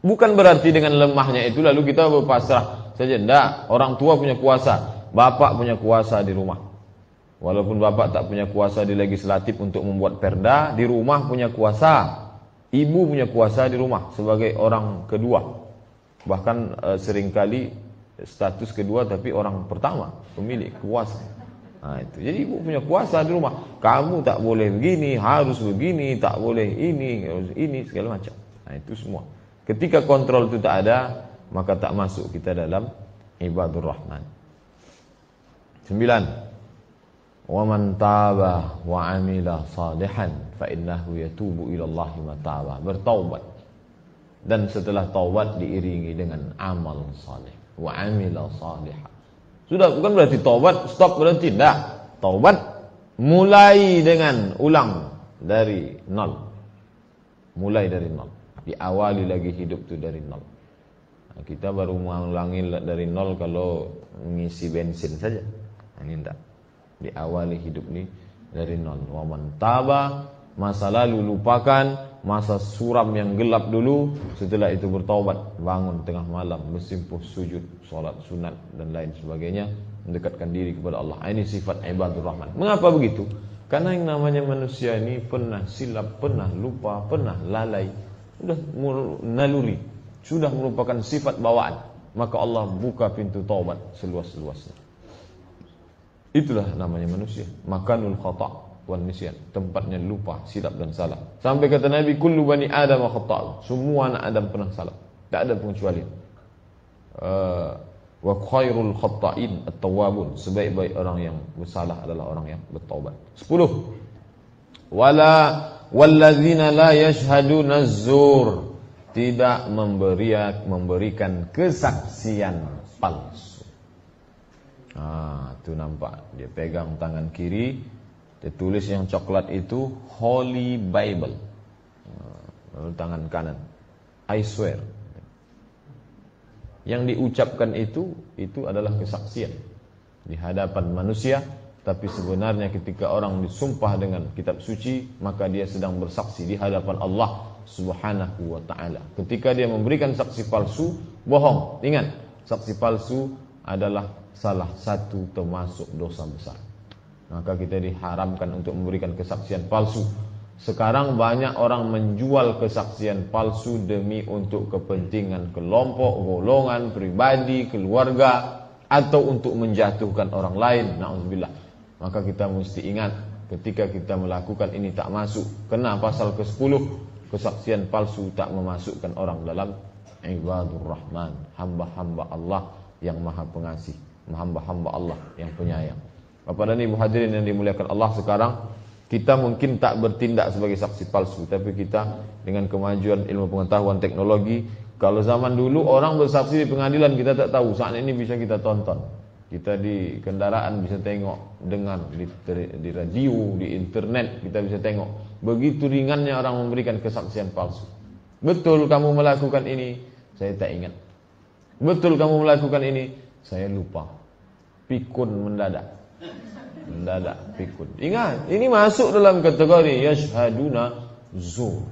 Bukan berarti dengan lemahnya itu lalu kita berpasrah saja. Tidak, orang tua punya kuasa. Bapak punya kuasa di rumah. Walaupun bapak tak punya kuasa di legislatif untuk membuat perda, di rumah punya kuasa. Ibu punya kuasa di rumah sebagai orang kedua. Bahkan seringkali status kedua tapi orang pertama, pemilik kuasa. Nah, itu. Jadi ibu punya kuasa di rumah. Kamu tak boleh begini, harus begini, tak boleh ini segala macam. Nah, itu semua. Ketika kontrol itu tak ada, maka tak masuk kita dalam ibadur rahman. 9. Wa man taba wa amila salihan fa innahu yatubu ila Allahi mataba. Bertaubat. Dan setelah taubat diiringi dengan amal saleh. Wa amila salihan. Sudah, bukan berarti taubat stop berhenti. Tidak. Taubat mulai dengan ulang dari nol. Mulai dari nol. Diawali lagi hidup itu dari nol. Kita baru mengulangi dari nol kalau mengisi bensin saja. Ini enggak. Diawali hidup ini dari nol. Wa man taba, masa lalu lupakan, masa suram yang gelap dulu, setelah itu bertaubat, bangun tengah malam, bersimpuh sujud, salat sunat dan lain sebagainya, mendekatkan diri kepada Allah. Ini sifat ibadur rahman. Mengapa begitu? Karena yang namanya manusia ini pernah silap, pernah lupa, pernah lalai, sudah naluri, sudah merupakan sifat bawaan. Maka Allah buka pintu taubat seluas-luasnya. Itulah namanya manusia, makanul khata' wan nisyan, tempatnya lupa, silap dan salah. Sampai kata Nabi, kullu bani Adam khata'u, semua anak Adam pernah salah, tak ada pengecualian. Wa khairul khata'in at-tawwabun, sebaik-baik orang yang bersalah adalah orang yang bertaubat. 10. Walladzina la yashhaduna az-zur, tidak memberikan kesaksian palsu. Itu nampak, dia pegang tangan kiri, dia tulis yang coklat itu Holy Bible. Lalu tangan kanan, I swear. Yang diucapkan itu adalah kesaksian di hadapan manusia, tapi sebenarnya ketika orang disumpah dengan kitab suci, maka dia sedang bersaksi di hadapan Allah Subhanahu wa ta'ala. Ketika dia memberikan saksi palsu, bohong. Ingat, saksi palsu adalah salah satu termasuk dosa besar. Maka kita diharamkan untuk memberikan kesaksian palsu. Sekarang banyak orang menjual kesaksian palsu demi untuk kepentingan kelompok, golongan, pribadi, keluarga, atau untuk menjatuhkan orang lain. Na'udzubillah. Maka kita mesti ingat, ketika kita melakukan ini tak masuk. Kena pasal ke-10, kesaksian palsu tak memasukkan orang dalam ibadur rahman, hamba-hamba Allah yang maha pengasih, hamba-hamba Allah yang penyayang. Bapak dan Ibu hadirin yang dimuliakan Allah, sekarang kita mungkin tak bertindak sebagai saksi palsu, tapi kita dengan kemajuan ilmu pengetahuan teknologi, kalau zaman dulu orang bersaksi di pengadilan kita tak tahu, saat ini bisa kita tonton. Kita di kendaraan bisa tengok, dengar di radio, di internet kita bisa tengok. Begitu ringannya orang memberikan kesaksian palsu. Betul kamu melakukan ini, saya tak ingat. Betul kamu melakukan ini, saya lupa. Pikun mendadak. Pikun. Ingat, ini masuk dalam kategori yashhaduna zur.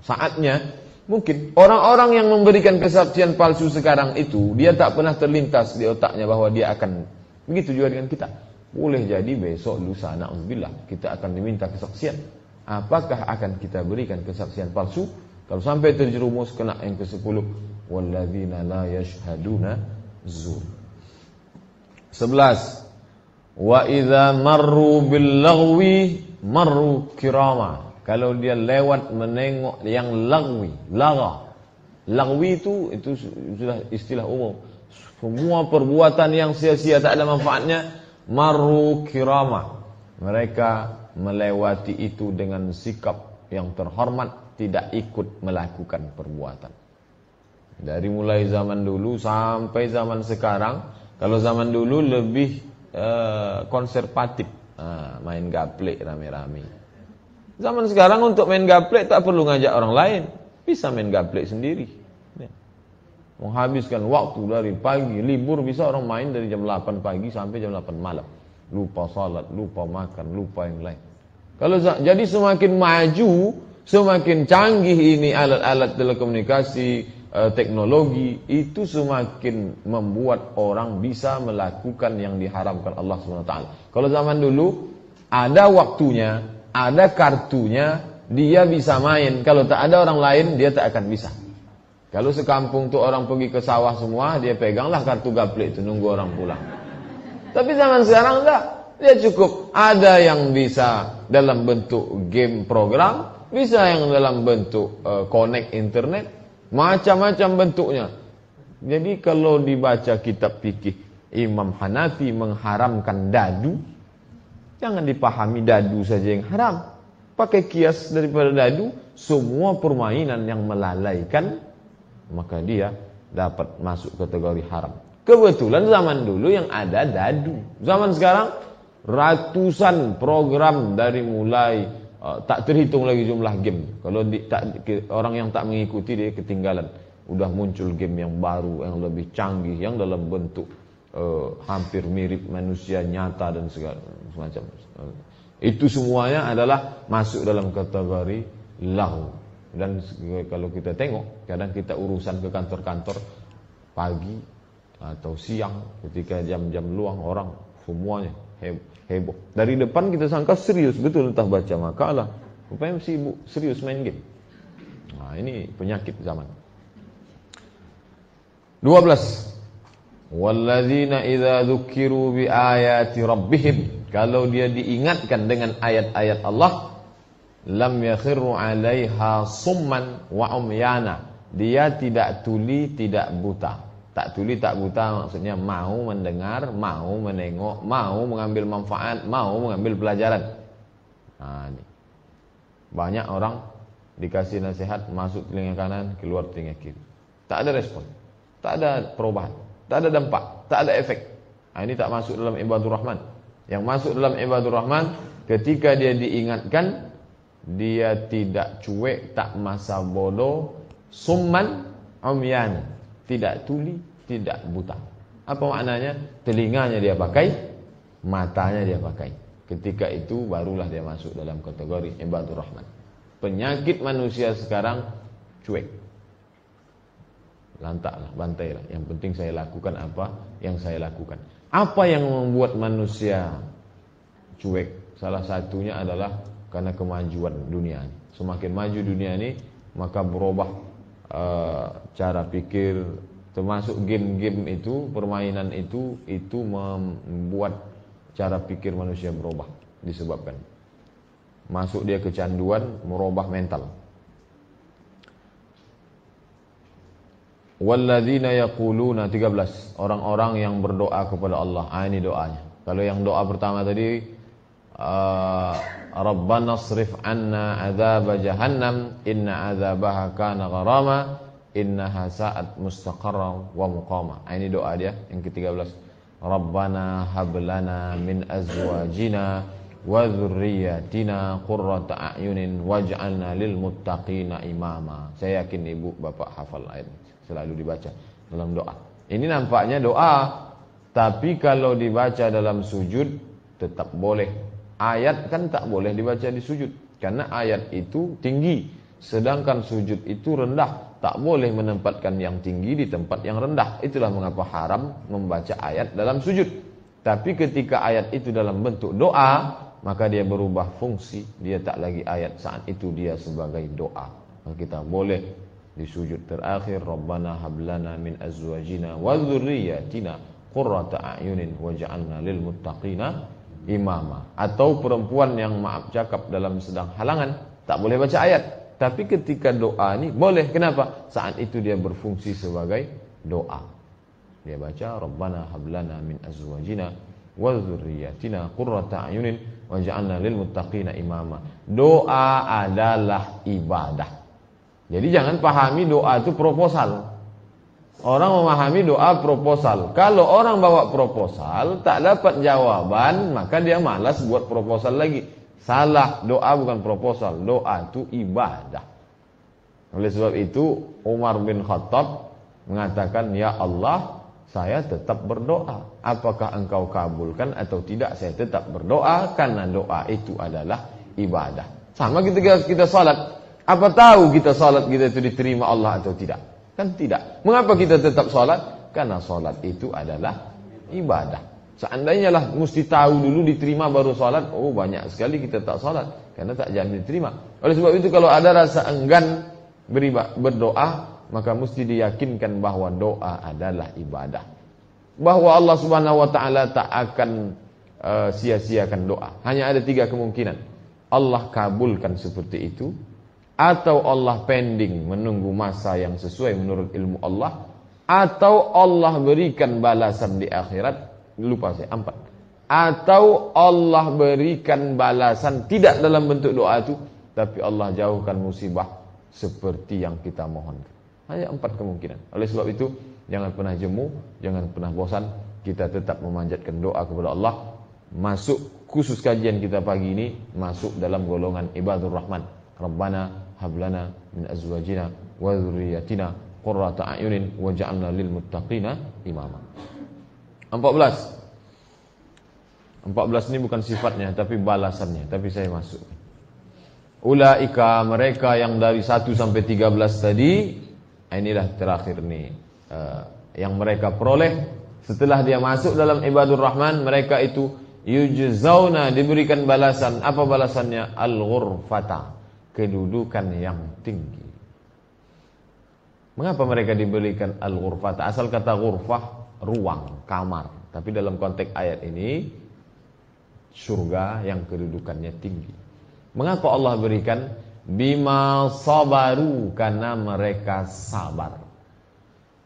Saatnya mungkin orang-orang yang memberikan kesaksian palsu sekarang itu, dia tak pernah terlintas di otaknya bahwa dia akan begitu juga dengan kita. Boleh jadi besok lusa na'udzubillah kita akan diminta kesaksian. Apakah akan kita berikan kesaksian palsu? Kalau sampai terjerumus, kena yang ke-10, walladzina la yashhaduna zur. 11. Wa idza marru bil laghwi marru kirama. Kalau dia lewat menengok yang lagwi, lagwi itu sudah istilah umum. Semua perbuatan yang sia-sia tak ada manfaatnya, marru kirama. Mereka melewati itu dengan sikap yang terhormat, tidak ikut melakukan perbuatan. Dari mulai zaman dulu sampai zaman sekarang, kalau zaman dulu lebih konservatif, main gaplek rame-rame. Zaman sekarang untuk main gaplek tak perlu ngajak orang lain, bisa main gaplek sendiri. Menghabiskan waktu dari pagi, libur bisa orang main dari jam 8 pagi sampai jam 8 malam. Lupa salat, lupa makan, lupa yang lain. Kalau jadi semakin maju, semakin canggih ini alat-alat telekomunikasi, teknologi, itu semakin membuat orang bisa melakukan yang diharamkan Allah SWT. Kalau zaman dulu ada waktunya, ada kartunya, dia bisa main. Kalau tak ada orang lain, dia tak akan bisa. Kalau sekampung tuh orang pergi ke sawah semua, dia peganglah kartu gaplek itu, nunggu orang pulang. Tapi zaman sekarang enggak. Dia cukup ada yang bisa dalam bentuk game program, bisa yang dalam bentuk connect internet, macam-macam bentuknya. Jadi kalau dibaca kitab fikih Imam Hanafi mengharamkan dadu, jangan dipahami dadu saja yang haram. Pakai kias daripada dadu, semua permainan yang melalaikan, maka dia dapat masuk kategori haram. Kebetulan zaman dulu yang ada dadu. Zaman sekarang ratusan program dari mulai tak terhitung lagi jumlah game. Kalau orang yang tak mengikuti dia ketinggalan. udah muncul game yang baru, yang lebih canggih, yang dalam bentuk hampir mirip manusia nyata dan segala macam. Itu semuanya adalah masuk dalam kategori lahu. Dan kalau kita tengok, kadang kita urusan ke kantor-kantor pagi atau siang, ketika jam-jam luang, orang semuanya heboh. Dari depan kita sangka serius betul, entah baca makalah, rupanya sibuk serius main game. Nah, ini penyakit zaman. 12. Walladzina idza dzukiru bi ayati rabbihim, kalau dia diingatkan dengan ayat-ayat Allah, lam yakhiru 'alaiha summan wa umyana, dia tidak tuli tidak buta. Tak tuli tak buta maksudnya mau mendengar, mau menengok, mau mengambil manfaat, mau mengambil pelajaran. Nah, ini. Banyak orang dikasih nasihat masuk telinga kanan, keluar telinga kiri. Tak ada respon, tak ada perubahan, tak ada dampak, tak ada efek. Nah, ini tak masuk dalam ibadur rahman. Yang masuk dalam ibadur rahman, ketika dia diingatkan, dia tidak cuek, tak masa bodoh, summan umyan, tidak tuli, tidak buta. Apa maknanya? Telinganya dia pakai, matanya dia pakai. Ketika itu barulah dia masuk dalam kategori ibadur rahman. Penyakit manusia sekarang cuek. Lantaklah, bantailah. Yang penting saya lakukan apa yang saya lakukan. Apa yang membuat manusia cuek? Salah satunya adalah karena kemajuan dunia ini. Semakin maju dunia ini, maka berubah cara pikir, termasuk game-game itu, permainan itu membuat cara pikir manusia berubah, disebabkan masuk dia kecanduan, merubah mental. Walladzina yaquluna, 13, orang-orang yang berdoa kepada Allah. Ini doanya. Kalau yang doa pertama tadi, Rabbana srif anna adzab jahannam inna adzabaha kana gharama innaha sa'at mustaqarra wa muqama. Ini doa dia yang ke-13. Rabbana hab lana min azwajina wa dzurriyyatina qurrata a'yunin waj'alna lil muttaqina imama. Saya yakin ibu bapak hafal ayat ini, selalu dibaca dalam doa. Ini nampaknya doa, tapi kalau dibaca dalam sujud tetap boleh. Ayat kan tak boleh dibaca di sujud, karena ayat itu tinggi, sedangkan sujud itu rendah. Tak boleh menempatkan yang tinggi di tempat yang rendah. Itulah mengapa haram membaca ayat dalam sujud. Tapi ketika ayat itu dalam bentuk doa, maka dia berubah fungsi. Dia tak lagi ayat, saat itu dia sebagai doa. Maka kita boleh di sujud terakhir, Rabbana hablana min azwajina wa dzurriyyatina qurrata a'yunin waj'alna lil muttaqina imama. Atau perempuan yang maaf cakap dalam sedang halangan, tak boleh baca ayat. Tapi ketika doa ini boleh. Kenapa? Saat itu dia berfungsi sebagai doa. Dia baca Rabbana hablana min azwajina wa dzurriyyatina qurrata a'yunin waj'alna lil muttaqina imama. Doa adalah ibadah. Jadi jangan pahami doa itu proposal. Orang memahami doa proposal. Kalau orang bawa proposal tak dapat jawaban, maka dia malas buat proposal lagi. Salah, doa bukan proposal, doa itu ibadah. Oleh sebab itu Umar bin Khattab mengatakan, ya Allah, saya tetap berdoa. Apakah engkau kabulkan atau tidak, saya tetap berdoa, karena doa itu adalah ibadah. Sama ketika kita salat, apa tahu kita salat kita itu diterima Allah atau tidak? Kan tidak. Mengapa kita tetap salat? Karena salat itu adalah ibadah. Seandainya lah mesti tahu dulu diterima baru salat, oh banyak sekali kita tak salat karena tak jamin diterima. Oleh sebab itu kalau ada rasa enggan berdoa, maka mesti diyakinkan bahwa doa adalah ibadah. Bahwa Allah Subhanahu wa taala tak akan sia-siakan doa. Hanya ada 3 kemungkinan. Allah kabulkan seperti itu, atau Allah pending menunggu masa yang sesuai menurut ilmu Allah, atau Allah berikan balasan di akhirat. Lupa saya 4. Atau Allah berikan balasan tidak dalam bentuk doa itu, tapi Allah jauhkan musibah seperti yang kita mohon. Hanya 4 kemungkinan. Oleh sebab itu jangan pernah jemu, jangan pernah bosan. Kita tetap memanjatkan doa kepada Allah. Masuk khusus kajian kita pagi ini, masuk dalam golongan ibadur rahman. Rabbana hablana min azwajina wa dzurriyyatina qurrata a'yunin waj'alna lil muttaqina imama. 14 ini bukan sifatnya tapi balasannya, tapi saya masuk. Ulaika, mereka yang dari 1 sampai 13 tadi, inilah terakhir nih yang mereka peroleh setelah dia masuk dalam ibadur rahman. Mereka itu yujzauna, diberikan balasan. Apa balasannya? Al-ghurfata, kedudukan yang tinggi. Mengapa mereka diberikan al-ghurfata? Asal kata ghurfah, ruang, kamar. Tapi dalam konteks ayat ini, surga yang kedudukannya tinggi. Mengapa Allah berikan? Bima sabaru, karena mereka sabar.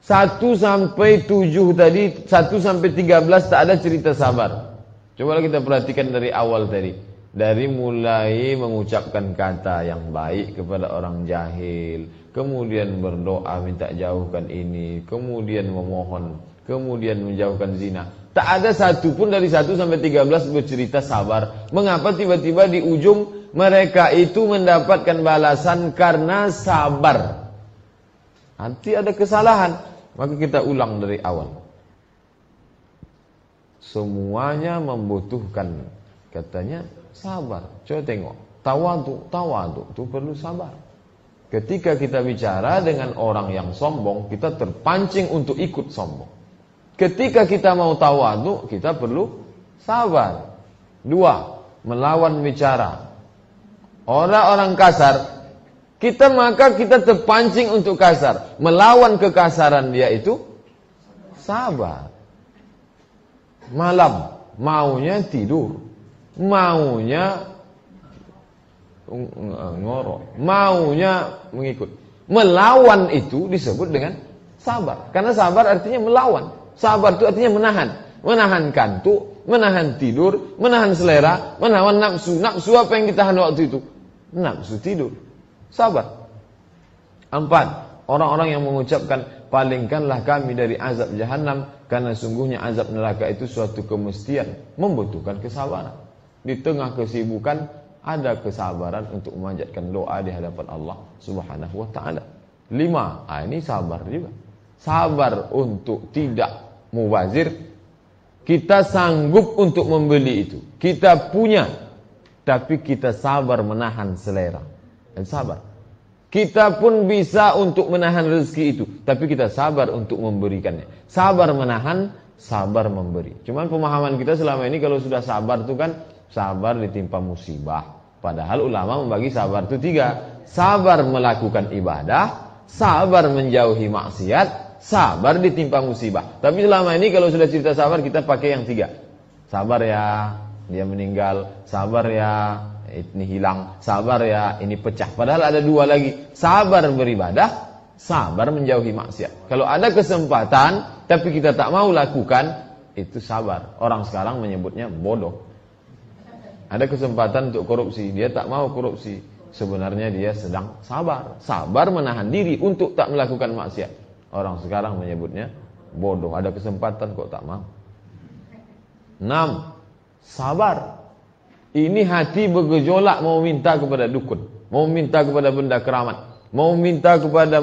1 sampai 7 tadi, 1 sampai 13 tak ada cerita sabar. Coba kita perhatikan dari awal tadi. Dari mulai mengucapkan kata yang baik kepada orang jahil, kemudian berdoa minta jauhkan ini, kemudian memohon, kemudian menjauhkan zina. Tak ada satu pun dari 1 sampai 13 bercerita sabar. Mengapa tiba-tiba di ujung mereka itu mendapatkan balasan karena sabar? Nanti ada kesalahan. Maka kita ulang dari awal. Semuanya membutuhkan, katanya, sabar. Coba tengok, tawadu itu perlu sabar. Ketika kita bicara dengan orang yang sombong, kita terpancing untuk ikut sombong. Ketika kita mau tawadu, kita perlu sabar. 2, melawan bicara. Orang-orang kasar, maka kita terpancing untuk kasar. Melawan kekasaran dia itu sabar. Malam maunya tidur, maunya ngorok, maunya mengikut. Melawan itu disebut dengan sabar. Karena sabar artinya melawan. Sabar itu artinya menahan. Menahan kantuk, menahan tidur, menahan selera, menahan nafsu. Nafsu apa yang ditahan waktu itu? Nafsu tidur. Sabar. 4, orang-orang yang mengucapkan palingkanlah kami dari azab jahanam, karena sungguhnya azab neraka itu suatu kemestian, membutuhkan kesabaran. Di tengah kesibukan ada kesabaran untuk memanjatkan doa di hadapan Allah Subhanahu wa taala. 5, ini sabar juga. Sabar untuk tidak mubazir. Kita sanggup untuk membeli itu, kita punya, tapi kita sabar menahan selera. Dan sabar. Kita pun bisa untuk menahan rezeki itu, tapi kita sabar untuk memberikannya. Sabar menahan, sabar memberi. Cuman pemahaman kita selama ini kalau sudah sabar itu kan sabar ditimpa musibah. Padahal ulama membagi sabar itu 3. Sabar melakukan ibadah, sabar menjauhi maksiat, sabar ditimpa musibah. Tapi selama ini kalau sudah cerita sabar kita pakai yang 3. Sabar ya, dia meninggal. Sabar ya, ini hilang. Sabar ya, ini pecah. Padahal ada 2 lagi. Sabar beribadah, sabar menjauhi maksiat. Kalau ada kesempatan tapi kita tak mau lakukan, itu sabar. Orang sekarang menyebutnya bodoh. Ada kesempatan untuk korupsi, dia tak mau korupsi. Sebenarnya dia sedang sabar. Sabar menahan diri untuk tak melakukan maksiat. Orang sekarang menyebutnya bodoh. Ada kesempatan kok tak mau. 6, sabar. Ini hati bergejolak mau minta kepada dukun, mau minta kepada benda keramat, mau minta kepada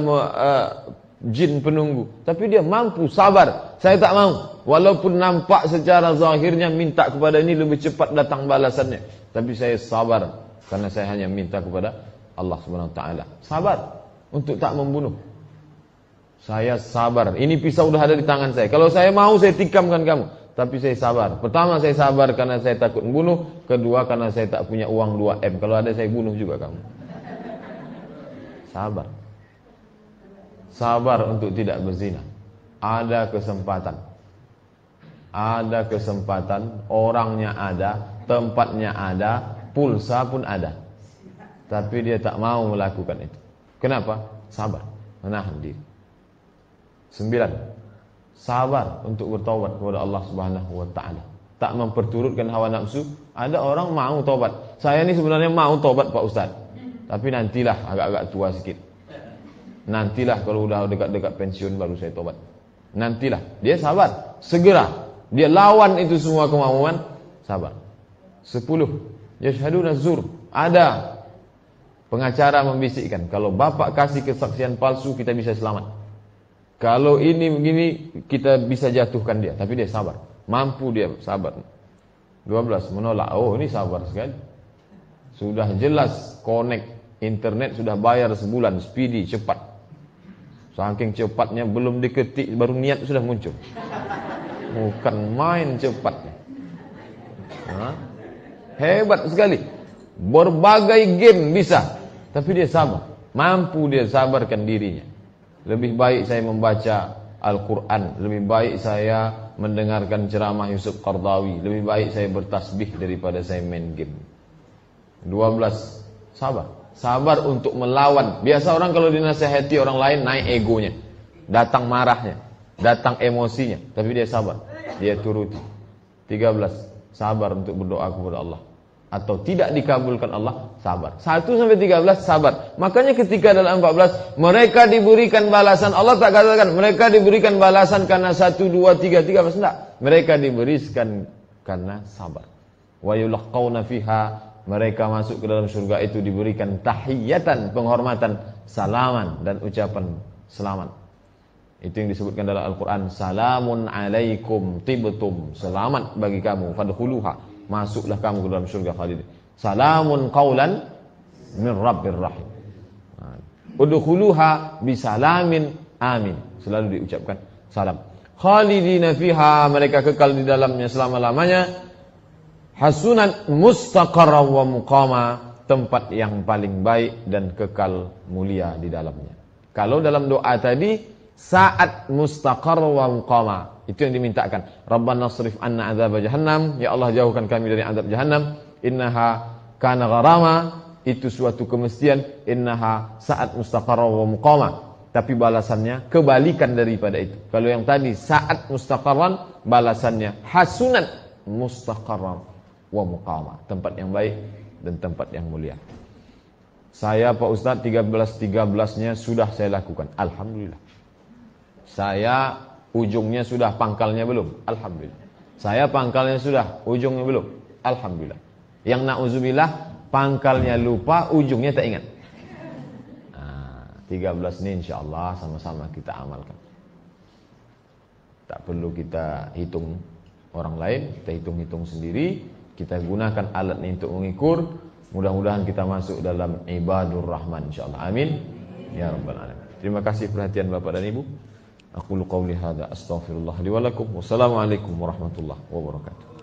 jin penunggu, tapi dia mampu sabar. Saya tak mau, walaupun nampak secara zahirnya minta kepada ini lebih cepat datang balasannya, tapi saya sabar karena saya hanya minta kepada Allah Subhanahu wa taala. Sabar untuk tak membunuh. Saya sabar. Ini pisau sudah ada di tangan saya. Kalau saya mau saya tikamkan kamu. Tapi saya sabar. Pertama saya sabar karena saya takut membunuh. Kedua karena saya tak punya uang 2M. Kalau ada saya bunuh juga kamu. Sabar. Sabar untuk tidak berzina. Ada kesempatan. Ada kesempatan. Orangnya ada. Tempatnya ada. Pulsa pun ada. Tapi dia tak mau melakukan itu. Kenapa? Sabar. Menahan diri. 9. Sabar untuk bertaubat kepada Allah Subhanahu wa taala. Tak memperturutkan hawa nafsu. Ada orang mau taubat. Saya ni sebenarnya mau taubat Pak Ustaz. Tapi nantilah agak-agak tua sikit. Nantilah kalau udah dekat-dekat pensiun baru saya taubat. Nantilah. Dia sabar. Segera. Dia lawan itu semua kemauan. Sabar. 10. Yashhaduna zur. Ada pengacara membisikkan, kalau bapak kasih kesaksian palsu kita bisa selamat. Kalau ini begini kita bisa jatuhkan dia, tapi dia sabar. Mampu dia sabar. 12 menolak. Oh, ini sabar sekali. Sudah jelas connect internet, sudah bayar sebulan, speedy, cepat. Saking cepatnya belum diketik baru niat sudah muncul. Bukan main cepatnya. Hebat sekali. Berbagai game bisa, tapi dia sabar. Mampu dia sabarkan dirinya. Lebih baik saya membaca Al-Quran, lebih baik saya mendengarkan ceramah Yusuf Qardawi, lebih baik saya bertasbih daripada saya main game. 12. Sabar. Sabar untuk melawan. Biasa orang kalau dinasihati orang lain naik egonya, datang marahnya, datang emosinya, tapi dia sabar, dia turuti. 13. Sabar untuk berdoa kepada Allah, atau tidak dikabulkan Allah, sabar. 1-13 sabar. Makanya ketika dalam 14 mereka diberikan balasan, Allah tak katakan mereka diberikan balasan karena 1, 2, 3 enggak. Mereka diberikan karena sabar. Wa yulqauna fiha, mereka masuk ke dalam surga itu diberikan tahiyatan, penghormatan, salaman dan ucapan selamat. Itu yang disebutkan dalam Al-Quran, salamun alaikum tibtum, selamat bagi kamu, fadkhuluha, masuklah kamu ke dalam surga khalid. Salamun qaulan min rabbir rahim. Udkhuluha bisalamin amin. Selalu diucapkan salam. Khalidina fiha, mereka kekal di dalamnya selama-lamanya. Hasunat mustaqarra wa muqama, tempat yang paling baik dan kekal mulia di dalamnya. Kalau dalam doa tadi saat mustaqarra wa muqama, itu yang dimintakan. Rabbana srif anna adzab jahannam, ya Allah jauhkan kami dari azab jahannam. Innaha kana gharama, itu suatu kemestian. Innaha saat mustaqarra wa muqama, tapi balasannya kebalikan daripada itu. Kalau yang tadi saat mustaqarran, balasannya hasunat mustaqarran wa muqama, tempat yang baik dan tempat yang mulia. Saya Pak Ustadz 13-13-nya sudah saya lakukan, alhamdulillah. Saya ujungnya sudah, pangkalnya belum, alhamdulillah. Saya pangkalnya sudah, ujungnya belum, alhamdulillah. Yang na'udzubillah, pangkalnya lupa, ujungnya tak ingat. 13 ini insyaallah sama-sama kita amalkan. Tak perlu kita hitung orang lain, kita hitung-hitung sendiri. Kita gunakan alat ini untuk mengukur. Mudah-mudahan kita masuk dalam ibadur rahman insyaallah. Amin ya rabbal alamin. Terima kasih perhatian Bapak dan Ibu. Aqulu qauli hadza astaghfirullah li wa lakum. Wassalamualaikum warahmatullahi wabarakatuh.